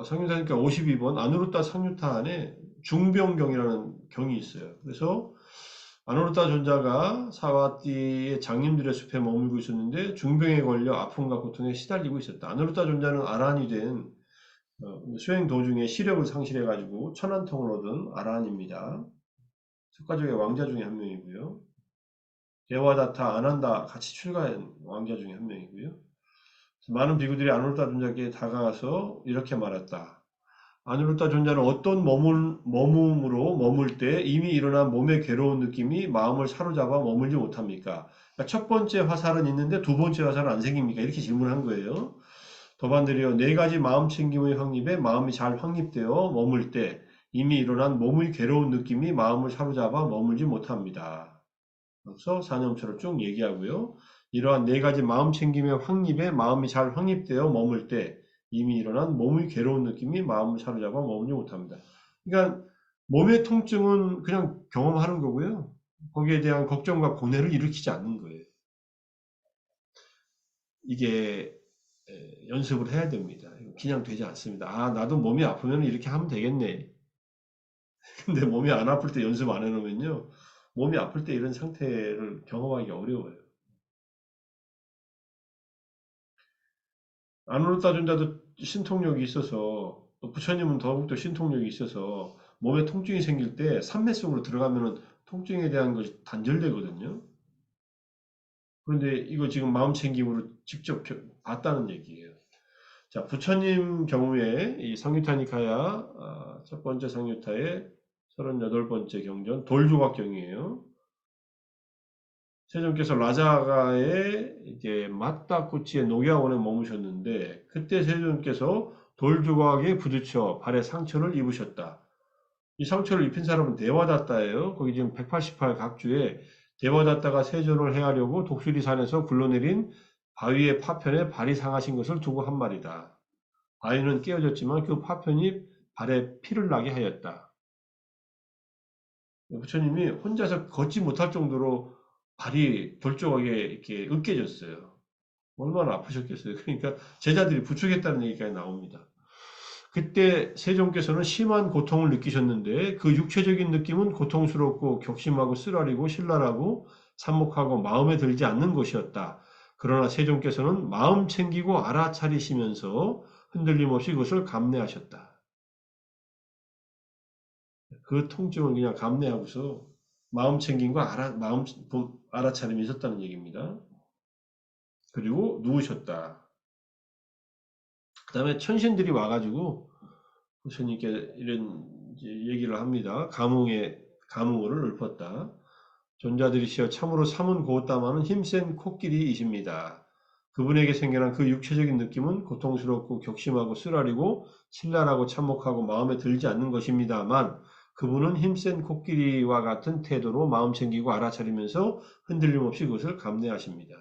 S1: 성유타니까 52번 아누르타 상유타 안에 중병경이라는 경이 있어요. 그래서 아누르타 존자가 사와띠의 장님들의 숲에 머물고 있었는데 중병에 걸려 아픔과 고통에 시달리고 있었다. 아누르타 존자는 아란이 된 수행 도중에 시력을 상실해가지고 천안통을 얻은 아란입니다. 석가족의 왕자 중에 한 명이고요. 데와다타, 아난다 같이 출가한 왕자 중에 한 명이고요. 많은 비구들이 아누르타 존자에게 다가가서 이렇게 말했다. 아누르타 존자는 어떤 머물므로 머물 때 이미 일어난 몸의 괴로운 느낌이 마음을 사로잡아 머물지 못합니까? 그러니까 첫 번째 화살은 있는데 두 번째 화살은 안 생깁니까? 이렇게 질문한 거예요. 도반들이여 네 가지 마음 챙김의 확립에 마음이 잘 확립되어 머물 때 이미 일어난 몸의 괴로운 느낌이 마음을 사로잡아 머물지 못합니다. 그래서 사념처럼 쭉 얘기하고요. 이러한 네 가지 마음 챙김의 확립에 마음이 잘 확립되어 머물 때 이미 일어난 몸의 괴로운 느낌이 마음을 사로잡아 머물지 못합니다. 그러니까 몸의 통증은 그냥 경험하는 거고요. 거기에 대한 걱정과 고뇌를 일으키지 않는 거예요. 이게 연습을 해야 됩니다. 그냥 되지 않습니다. 아, 나도 몸이 아프면 이렇게 하면 되겠네. 근데 몸이 안 아플 때 연습 안 해놓으면요. 몸이 아플 때 이런 상태를 경험하기 어려워요. 아누르타 존자도 신통력이 있어서 또 부처님은 더욱더 신통력이 있어서 몸에 통증이 생길 때 산매 속으로 들어가면 통증에 대한 것이 단절되거든요. 그런데 이거 지금 마음 챙김으로 직접 봤다는 얘기예요. 자, 부처님 경우에 이 상유타니카야 첫 번째 상유타의 38번째 경전 돌조각경이에요. 세종께서 라자가의 이제 마타쿠치의 녹야원에 머무셨는데 그때 세종께서 돌 조각에 부딪혀 발에 상처를 입으셨다. 이 상처를 입힌 사람은 대화다따예요. 거기 지금 188 각주에 대화다따가 세존을 해하려고 독수리산에서 굴러내린 바위의 파편에 발이 상하신 것을 두고 한 말이다. 바위는 깨어졌지만 그 파편이 발에 피를 나게 하였다. 부처님이 혼자서 걷지 못할 정도로 발이 돌조각에 이렇게 으깨졌어요. 얼마나 아프셨겠어요. 그러니까 제자들이 부축했다는 얘기가 나옵니다. 그때 세종께서는 심한 고통을 느끼셨는데 그 육체적인 느낌은 고통스럽고 격심하고 쓰라리고 신랄하고 참혹하고 마음에 들지 않는 것이었다. 그러나 세종께서는 마음 챙기고 알아차리시면서 흔들림 없이 그것을 감내하셨다. 그 통증을 그냥 감내하고서 마음 챙김과 마음 알아차림이 있었다는 얘기입니다. 그리고 누우셨다. 그 다음에 천신들이 와가지고 부처님께 이런 이제 얘기를 합니다. 감흥어를 읊었다. 존자들이시여 참으로 삼은 고땀하는 힘센 코끼리이십니다. 그분에게 생겨난 그 육체적인 느낌은 고통스럽고 격심하고 쓰라리고 신랄하고 참혹하고 마음에 들지 않는 것입니다만 그분은 힘센 코끼리와 같은 태도로 마음 챙기고 알아차리면서 흔들림 없이 그것을 감내하십니다.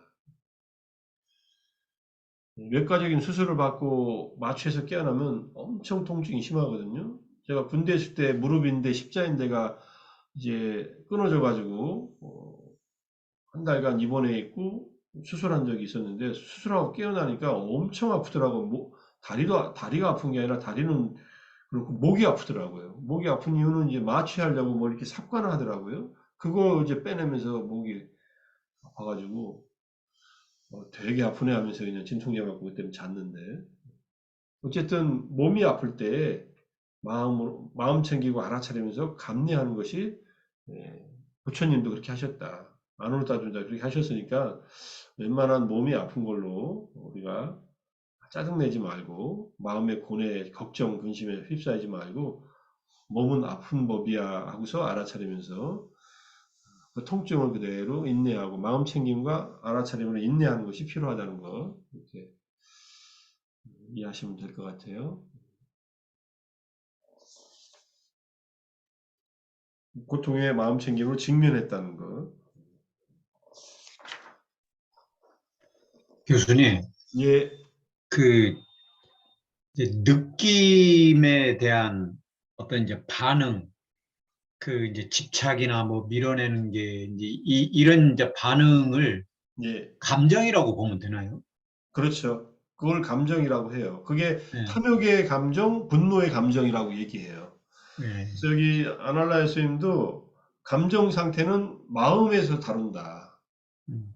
S1: 외과적인 수술을 받고 마취해서 깨어나면 엄청 통증이 심하거든요. 제가 군대 있을 때 무릎인대, 십자인대가 이제 끊어져가지고 한 달간 입원해 있고 수술한 적이 있었는데 수술하고 깨어나니까 엄청 아프더라고요. 다리가 아픈 게 아니라 다리는 그렇고 목이 아프더라고요. 목이 아픈 이유는 이제 마취하려고 뭐 이렇게 삽관을 하더라고요. 그거 이제 빼내면서 목이 아파가지고 되게 아프네 하면서 그냥 진통제 맞고 그때는 잤는데 어쨌든 몸이 아플 때 마음 챙기고 알아차리면서 감내하는 것이 부처님도 그렇게 하셨다. 안오르다준자 그렇게 하셨으니까 웬만한 몸이 아픈 걸로 우리가 짜증내지 말고 마음의 고뇌, 걱정, 근심에 휩싸이지 말고 몸은 아픈 법이야 하고서 알아차리면서 그 통증을 그대로 인내하고 마음 챙김과 알아차림으로 인내하는 것이 필요하다는 거 이렇게 이해하시면 될 것 같아요. 고통의 마음 챙김으로 직면했다는 것.
S4: 교수님,
S1: 예,
S4: 그 이제 느낌에 대한 어떤 이제 반응, 그 이제 집착이나 뭐 밀어내는 게 이제 이런 이제 반응을
S1: 예,
S4: 감정이라고 보면 되나요?
S1: 그렇죠. 그걸 감정이라고 해요. 그게
S4: 네,
S1: 탐욕의 감정, 분노의 감정이라고 얘기해요.
S4: 네,
S1: 그래서 여기 아날라의 스님도 감정 상태는 마음에서 다룬다.
S4: 음,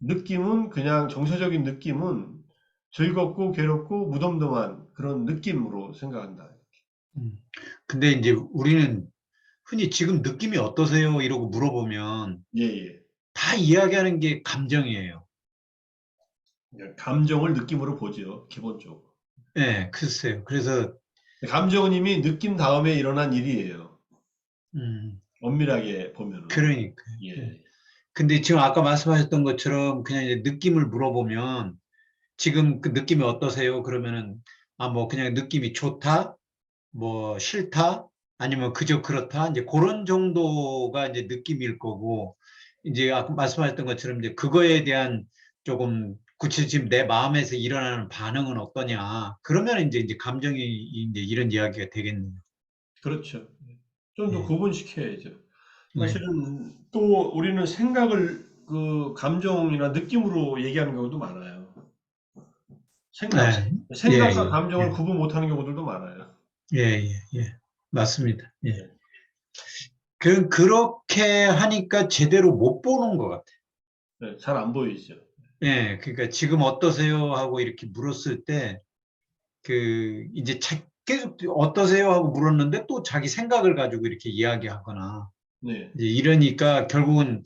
S1: 느낌은 그냥 정서적인 느낌은 즐겁고 괴롭고 무덤덤한 그런 느낌으로 생각한다.
S4: 음. 근데 이제 우리는 흔히 지금 느낌이 어떠세요? 이러고 물어보면
S1: 예, 예.
S4: 다 이야기하는 게 감정이에요.
S1: 그러니까 감정을 느낌으로 보죠, 기본적으로.
S4: 네, 글쎄요. 그래서
S1: 감정은 이미 느낌 다음에 일어난 일이에요.
S4: 음,
S1: 엄밀하게 보면은.
S4: 그러니까. 예.
S1: 예,
S4: 근데 지금 아까 말씀하셨던 것처럼 그냥 이제 느낌을 물어보면 지금 그 느낌이 어떠세요? 그러면은 아 뭐 그냥 느낌이 좋다, 뭐 싫다, 아니면 그저 그렇다. 이제 그런 정도가 이제 느낌일 거고 이제 아까 말씀하셨던 것처럼 이제 그거에 대한 조금 구체 지금 내 마음에서 일어나는 반응은 어떠냐? 그러면 이제 감정이 이제 이런 이야기가 되겠네요.
S1: 그렇죠. 좀 더
S4: 예,
S1: 구분시켜야죠.
S4: 예,
S1: 사실은 또 우리는 생각을 그 감정이나 느낌으로 얘기하는 경우도 많아요.
S4: 예, 예,
S1: 생각과
S4: 예,
S1: 감정을
S4: 예,
S1: 구분 못하는 경우들도 많아요.
S4: 예, 예, 예. 맞습니다. 예.
S1: 예,
S4: 그렇게 하니까 제대로 못 보는 것 같아요.
S1: 잘 안 보이죠.
S4: 예, 그러니까 지금 어떠세요? 하고 이렇게 물었을 때, 이제 계속 어떠세요? 하고 물었는데 또 자기 생각을 가지고 이렇게 이야기하거나,
S1: 네,
S4: 이제 이러니까 결국은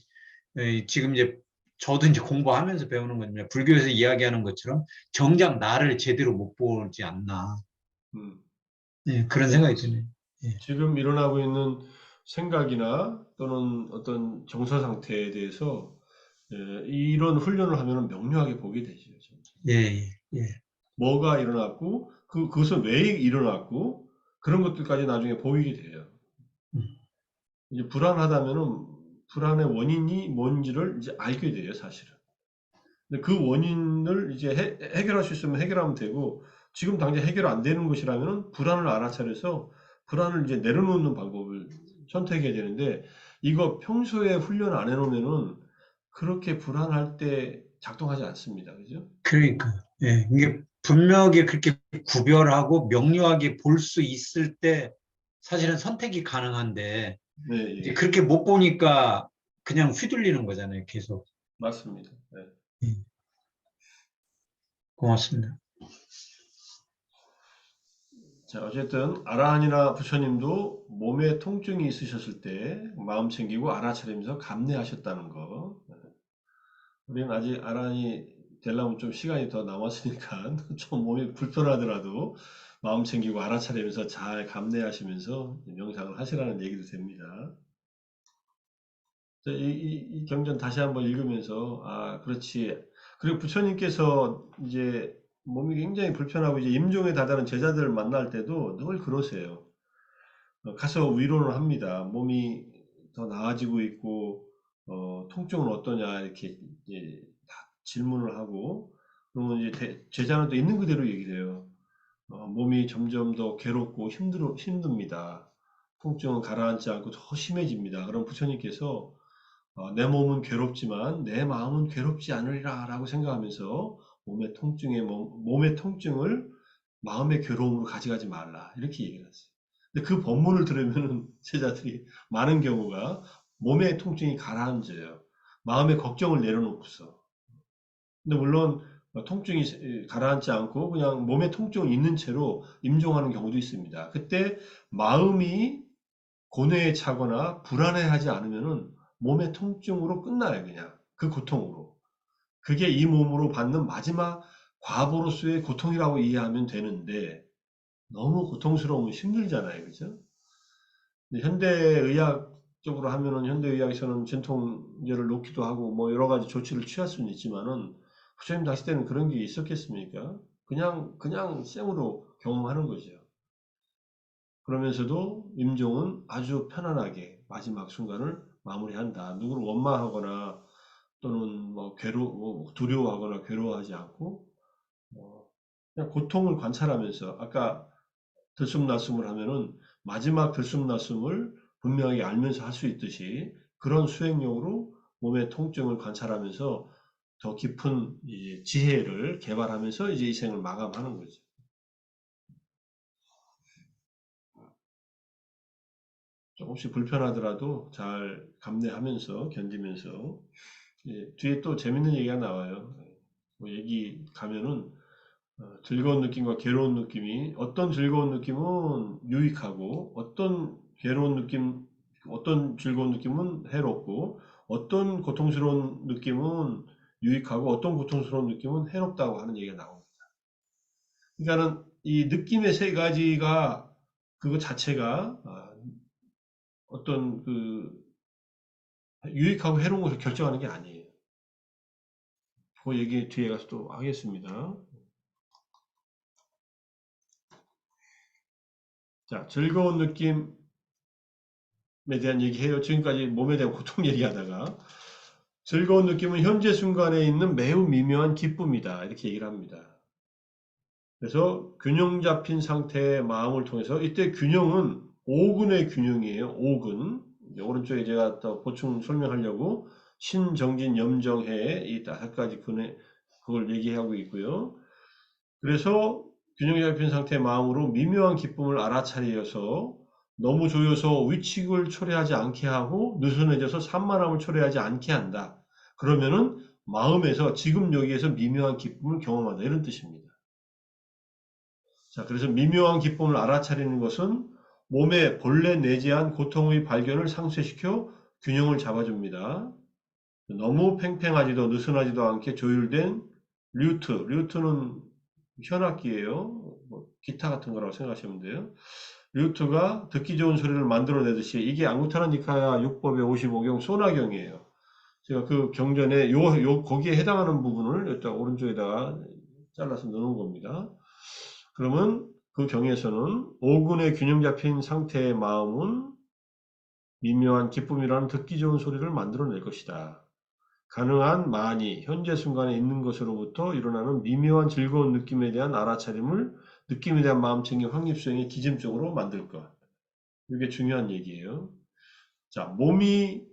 S4: 지금 이제 저도 이제 공부하면서 배우는 건데, 불교에서 이야기하는 것처럼 정작 나를 제대로 못 보지 않나.
S1: 음.
S4: 예, 그런 생각이 드네요. 예,
S1: 지금 일어나고 있는 생각이나 또는 어떤 정서 상태에 대해서 이런 훈련을 하면 명료하게 보게 되죠.
S4: 예, 예, 예.
S1: 뭐가 일어났고, 그것은 왜 일어났고, 그런 것들까지 나중에 보이게 돼요.
S4: 음.
S1: 이제 불안하다면은 불안의 원인이 뭔지를 이제 알게 돼요, 사실은. 근데 그 원인을 이제 해결할 수 있으면 해결하면 되고, 지금 당장 해결 안 되는 것이라면 불안을 알아차려서 불안을 이제 내려놓는 방법을 선택해야 되는데, 이거 평소에 훈련 안 해놓으면은 그렇게 불안할 때 작동하지 않습니다. 그죠?
S4: 그러니까, 예. 이게 분명하게 그렇게 구별하고 명료하게 볼 수 있을 때 사실은 선택이 가능한데,
S1: 네,
S4: 이제
S1: 예.
S4: 그렇게 못 보니까 그냥 휘둘리는 거잖아요, 계속.
S1: 맞습니다. 네.
S4: 예. 고맙습니다.
S1: 자, 어쨌든 아라한이나 부처님도 몸에 통증이 있으셨을 때 마음 챙기고 알아차리면서 감내하셨다는 거. 우리는 아직 아라한이 되려면 좀 시간이 더 남았으니까 좀 몸이 불편하더라도 마음 챙기고 알아차리면서 잘 감내하시면서 명상을 하시라는 얘기도 됩니다. 이 경전 다시 한번 읽으면서, 아, 그렇지. 그리고 부처님께서 이제 몸이 굉장히 불편하고 이제 임종에 다다른 제자들을 만날 때도 늘 그러세요. 가서 위로를 합니다. 몸이 더 나아지고 있고, 통증은 어떠냐, 이렇게 이제 다 질문을 하고, 그러면 이제 제자는 또 있는 그대로 얘기를 해요. 몸이 점점 더 괴롭고 힘듭니다. 통증은 가라앉지 않고 더 심해집니다. 그럼 부처님께서 내 몸은 괴롭지만 내 마음은 괴롭지 않으리라 라고 생각하면서 몸의 통증을 마음의 괴로움으로 가져가지 말라. 이렇게 얘기를 했어요. 근데 그 법문을 들으면 제자들이 많은 경우가 몸의 통증이 가라앉아요. 마음의 걱정을 내려놓고서. 근데 물론 통증이 가라앉지 않고 그냥 몸에 통증이 있는 채로 임종하는 경우도 있습니다. 그때 마음이 고뇌에 차거나 불안해하지 않으면은 몸의 통증으로 끝나요, 그냥. 그 고통으로. 그게 이 몸으로 받는 마지막 과보로서의 고통이라고 이해하면 되는데, 너무 고통스러우면 힘들잖아요, 그죠? 근데 현대의학적으로 하면은, 현대의학에서는 진통제를 놓기도 하고, 뭐 여러 가지 조치를 취할 수는 있지만은, 부처님 당시 때는 그런 게 있었겠습니까? 그냥 생으로 경험하는 거죠. 그러면서도 임종은 아주 편안하게 마지막 순간을 마무리한다. 누구를 원망하거나 또는 뭐 두려워하거나 괴로워하지 않고 그냥 고통을 관찰하면서 아까 들숨날숨을 하면은 마지막 들숨날숨을 분명하게 알면서 할 수 있듯이 그런 수행용으로 몸의 통증을 관찰하면서 더 깊은 이제 지혜를 개발하면서 이제 이 생을 마감하는 거죠. 조금씩 불편하더라도 잘 감내하면서 견디면서 뒤에 또 재밌는 얘기가 나와요. 뭐 얘기 가면은 즐거운 느낌과 괴로운 느낌이 어떤 즐거운 느낌은 유익하고 어떤 즐거운 느낌은 해롭고 어떤 고통스러운 느낌은 유익하고 어떤 고통스러운 느낌은 해롭다고 하는 얘기가 나옵니다. 그러니까는 이 느낌의 세 가지가 그거 자체가 어떤 그 유익하고 해로운 것을 결정하는 게 아니에요. 그 얘기 뒤에 가서 또 하겠습니다. 자, 즐거운 느낌에 대한 얘기해요. 지금까지 몸에 대한 고통 얘기하다가 즐거운 느낌은 현재 순간에 있는 매우 미묘한 기쁨이다. 이렇게 얘기를 합니다. 그래서 균형 잡힌 상태의 마음을 통해서 이때 균형은 오근의 균형이에요. 오근. 오른쪽에 제가 또 보충 설명하려고 신정진 염정해 이 5가지 그걸 얘기하고 있고요. 그래서 균형 잡힌 상태의 마음으로 미묘한 기쁨을 알아차려서 너무 조여서 위축을 초래하지 않게 하고 느슨해져서 산만함을 초래하지 않게 한다. 그러면은 마음에서 지금 여기에서 미묘한 기쁨을 경험한다. 이런 뜻입니다. 자, 그래서 미묘한 기쁨을 알아차리는 것은 몸에 본래 내재한 고통의 발견을 상쇄시켜 균형을 잡아줍니다. 너무 팽팽하지도 느슨하지도 않게 조율된 류트는 현악기예요. 뭐 기타 같은 거라고 생각하시면 돼요. 류트가 듣기 좋은 소리를 만들어내듯이 이게 앙구타라 니카야 6법의 55경 소나경이에요. 제가 그 경전에 거기에 해당하는 부분을 일단 오른쪽에다가 잘라서 넣는 겁니다. 그러면 그 경에서는 오근의 균형 잡힌 상태의 마음은 미묘한 기쁨이라는 듣기 좋은 소리를 만들어낼 것이다. 가능한 많이 현재 순간에 있는 것으로부터 일어나는 미묘한 즐거운 느낌에 대한 알아차림을 느낌에 대한 마음챙김 확립수행의 기점적으로 만들 것. 이게 중요한 얘기예요. 자, 몸이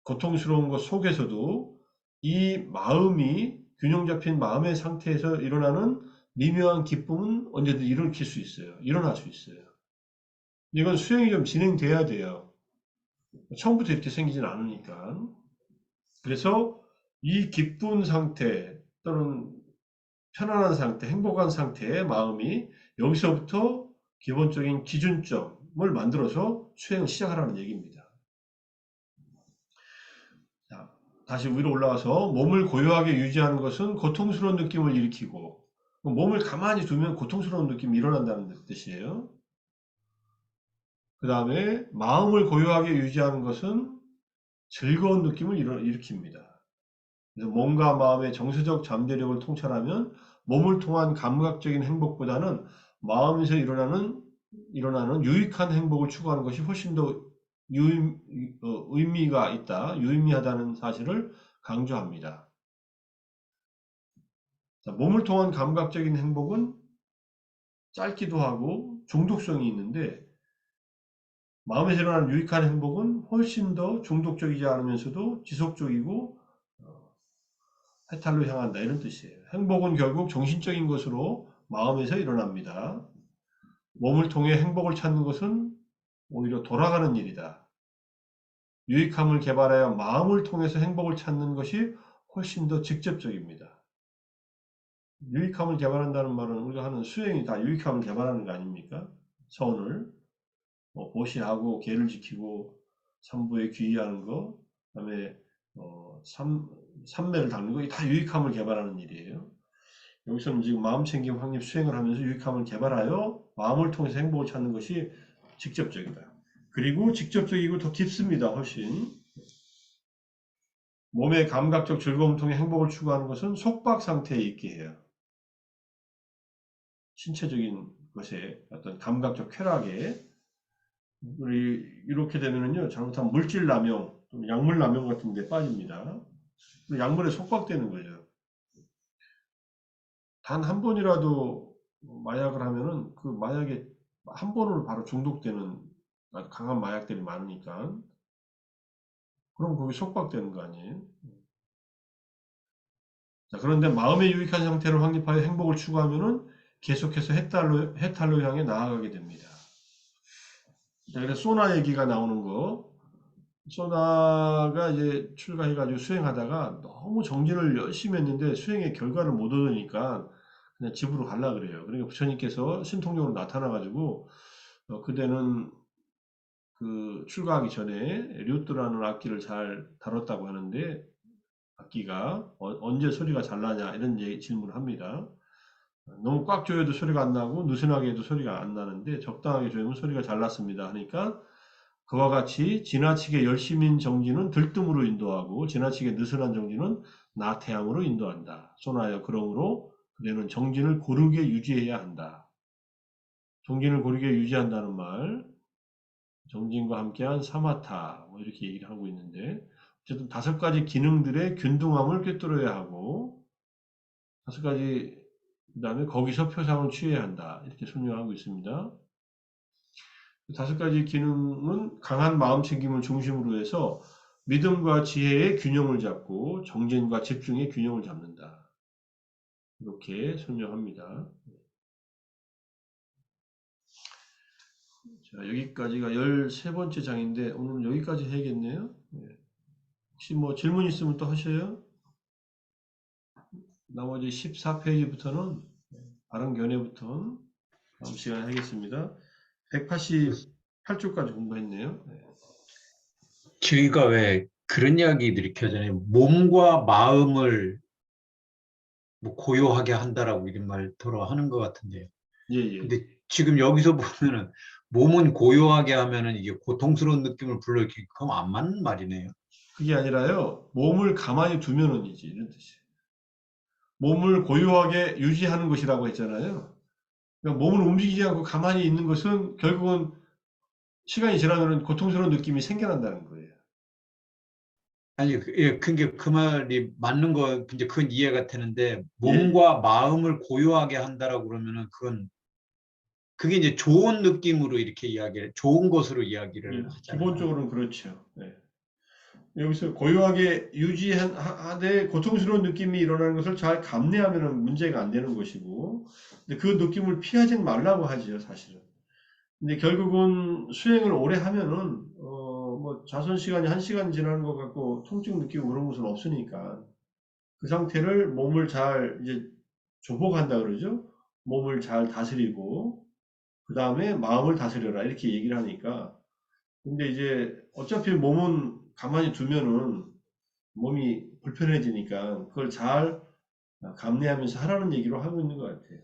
S1: 고통스러운 것 속에서도 이 마음이 균형 잡힌 마음의 상태에서 일어나는 미묘한 기쁨은 언제든 일으킬 수 있어요. 일어날 수 있어요. 이건 수행이 좀 진행돼야 돼요. 처음부터 이렇게 생기진 않으니까. 그래서 이 기쁜 상태 또는 편안한 상태, 행복한 상태의 마음이 여기서부터 기본적인 기준점을 만들어서 수행을 시작하라는 얘기입니다. 자, 다시 위로 올라가서 몸을 고요하게 유지하는 것은 고통스러운 느낌을 일으키고 몸을 가만히 두면 고통스러운 느낌이 일어난다는 뜻이에요. 그 다음에 마음을 고요하게 유지하는 것은 즐거운 느낌을 일으킵니다. 그래서 몸과 마음의 정서적 잠재력을 통찰하면 몸을 통한 감각적인 행복보다는 마음에서 일어나는 유익한 행복을 추구하는 것이 훨씬 더 의미가 있다, 유의미하다는 사실을 강조합니다. 자, 몸을 통한 감각적인 행복은 짧기도 하고 중독성이 있는데 마음에서 일어나는 유익한 행복은 훨씬 더 중독적이지 않으면서도 지속적이고 해탈로 향한다 이런 뜻이에요. 행복은 결국 정신적인 것으로 마음에서 일어납니다. 몸을 통해 행복을 찾는 것은 오히려 돌아가는 일이다. 유익함을 개발하여 마음을 통해서 행복을 찾는 것이 훨씬 더 직접적입니다. 유익함을 개발한다는 말은 우리가 하는 수행이 다 유익함을 개발하는 거 아닙니까? 선을 보시하고 계를 지키고 삼부에 귀의하는 거, 그다음에 삼매를 닦는 거, 이게 다 유익함을 개발하는 일이에요. 여기서는 지금 마음챙김 확립 수행을 하면서 유익함을 개발하여 마음을 통해서 행복을 찾는 것이 직접적이다. 그리고 직접적이고 더 깊습니다. 훨씬. 몸의 감각적 즐거움을 통해 행복을 추구하는 것은 속박 상태에 있게 해요. 신체적인 것에 어떤 감각적 쾌락에 이렇게 되면요 잘못하면 물질 남용, 약물 남용 같은 데 빠집니다. 약물에 속박되는 거죠. 단 한 번이라도 마약을 하면은 그 마약에 한 번으로 바로 중독되는 아주 강한 마약들이 많으니까 그럼 거기 속박되는 거 아니에요? 자, 그런데 마음의 유익한 상태를 확립하여 행복을 추구하면은 계속해서 해탈로 향해 나아가게 됩니다. 자, 그래서 소나 얘기가 나오는 거. 소나가 이제 출가해가지고 수행하다가 너무 정진을 열심히 했는데 수행의 결과를 못 얻으니까 그냥 집으로 가려고 그래요. 그러니까 부처님께서 신통력으로 나타나가지고 그대는 그 출가하기 전에 류트라는 악기를 잘 다뤘다고 하는데 악기가 언제 소리가 잘 나냐 이런 질문을 합니다. 너무 꽉 조여도 소리가 안 나고 느슨하게 해도 소리가 안 나는데 적당하게 조이면 소리가 잘 났습니다 하니까 그와 같이 지나치게 열심인 정진은 들뜸으로 인도하고 지나치게 느슨한 정진은 나태함으로 인도한다. 소나여 그러므로 그대는 정진을 고르게 유지해야 한다. 정진을 고르게 유지한다는 말, 정진과 함께한 사마타 뭐 이렇게 얘기를 하고 있는데 어쨌든 5가지 기능들의 균등함을 꿰뚫어야 하고 5가지 그 다음에 거기서 표상을 취해야 한다. 이렇게 설명하고 있습니다. 5가지 기능은 강한 마음챙김을 중심으로 해서 믿음과 지혜의 균형을 잡고 정진과 집중의 균형을 잡는다. 이렇게 설명합니다. 자, 여기까지가 13번째 장인데 오늘은 여기까지 해야겠네요. 혹시 뭐 질문 있으면 또 하셔요. 나머지 14페이지부터는 바른 견해부터는 다음 시간에 하겠습니다. 188쪽까지 공부했네요.
S4: 저희가 왜 그런 이야기들이 켜잖아요. 몸과 마음을 뭐 고요하게 한다라고 이런 말 더러 하는 것 같은데요.
S1: 예.
S4: 근데 지금 여기서 보면은 몸은 고요하게 하면은 이게 고통스러운 느낌을 불러일으키고 그럼 안 맞는 말이네요.
S1: 그게 아니라요. 몸을 가만히 두면은이지 이런 뜻이에요. 몸을 고요하게 유지하는 것이라고 했잖아요. 그러니까 몸을 움직이지 않고 가만히 있는 것은 결국은 시간이 지나면 고통스러운 느낌이 생겨난다는 거예요.
S4: 아니, 그 말이 맞는 거, 이제 그건 이해가 되는데,
S1: 예.
S4: 몸과 마음을 고요하게 한다라고 그러면은, 그게 이제 좋은 느낌으로 이렇게 좋은 것으로 이야기를 하잖아요.
S1: 기본적으로는 그렇죠. 네. 여기서 고요하게 유지하되 고통스러운 느낌이 일어나는 것을 잘 감내하면 문제가 안 되는 것이고, 근데 그 느낌을 피하지 말라고 하죠, 사실은. 근데 결국은 수행을 오래 하면은, 뭐 자선 시간이 1시간 지나는 것 같고 통증 느끼고 그런 것은 없으니까 그 상태를 몸을 잘 이제 조복한다 그러죠. 몸을 잘 다스리고, 그 다음에 마음을 다스려라. 이렇게 얘기를 하니까. 근데 이제 어차피 몸은 가만히 두면은 몸이 불편해지니까 그걸 잘 감내하면서 하라는 얘기로 하고 있는 것 같아요.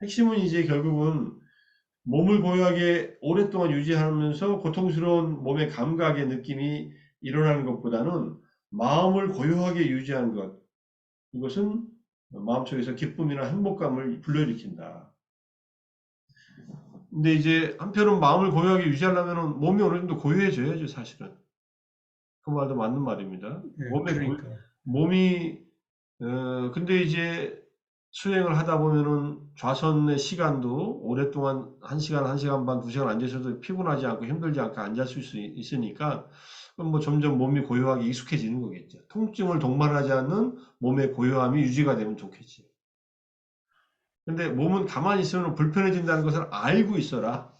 S1: 핵심은 이제 결국은 몸을 고요하게 오랫동안 유지하면서 고통스러운 몸의 감각의 느낌이 일어나는 것보다는 마음을 고요하게 유지하는 것. 이것은 마음속에서 기쁨이나 행복감을 불러일으킨다. 근데 이제 한편은 마음을 고요하게 유지하려면 몸이 어느 정도 고요해져야죠, 사실은. 그 말도 맞는 말입니다.
S4: 그러니까.
S1: 몸이 근데 이제 수행을 하다 보면은 좌선의 시간도 오랫동안 1시간, 1시간 반, 2시간 앉아 있어도 피곤하지 않고 힘들지 않고 앉아 있을 수 있으니까 그럼 뭐 점점 몸이 고요하게 익숙해지는 거겠죠. 통증을 동반하지 않는 몸의 고요함이 유지가 되면 좋겠지. 근데 몸은 가만히 있으면 불편해진다는 것을 알고 있어라.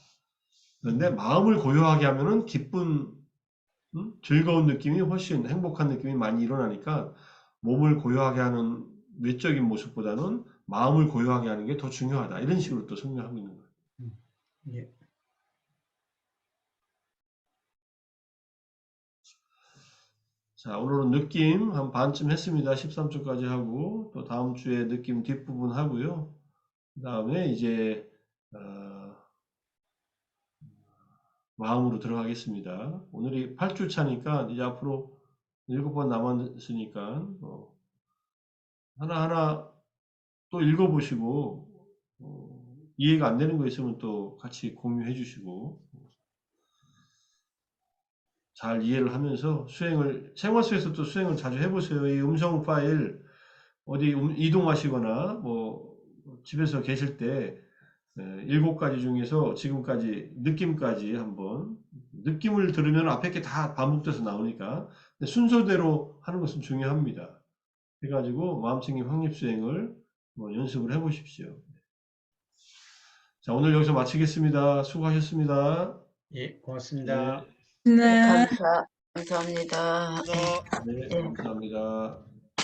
S1: 그런데 마음을 고요하게 하면은 기쁜, 즐거운 느낌이 훨씬 행복한 느낌이 많이 일어나니까 몸을 고요하게 하는 외적인 모습보다는 마음을 고요하게 하는 게 더 중요하다. 이런 식으로 또 설명하고 있는 거예요.
S4: 예.
S1: 자, 오늘은 느낌 한 반쯤 했습니다. 13초까지 하고 또 다음 주에 느낌 뒷부분 하고요. 그 다음에 이제 마음으로 들어가겠습니다. 오늘이 8주 차니까 이제 앞으로 7번 남았으니까 하나하나 또 읽어보시고 이해가 안 되는 거 있으면 또 같이 공유해 주시고 잘 이해를 하면서 생활 속에서 또 수행을 자주 해보세요. 이 음성 파일 어디 이동하시거나 뭐 집에서 계실 때 7가지 중에서 지금까지 느낌까지 한번 느낌을 들으면 앞에 게 다 반복돼서 나오니까 순서대로 하는 것은 중요합니다. 해가지고 마음챙김 확립수행을 연습을 해보십시오. 자, 오늘 여기서 마치겠습니다. 수고하셨습니다.
S4: 예, 고맙습니다.
S1: 네,
S3: 네.
S5: 감사합니다.
S1: 네,
S5: 예.
S1: 감사합니다.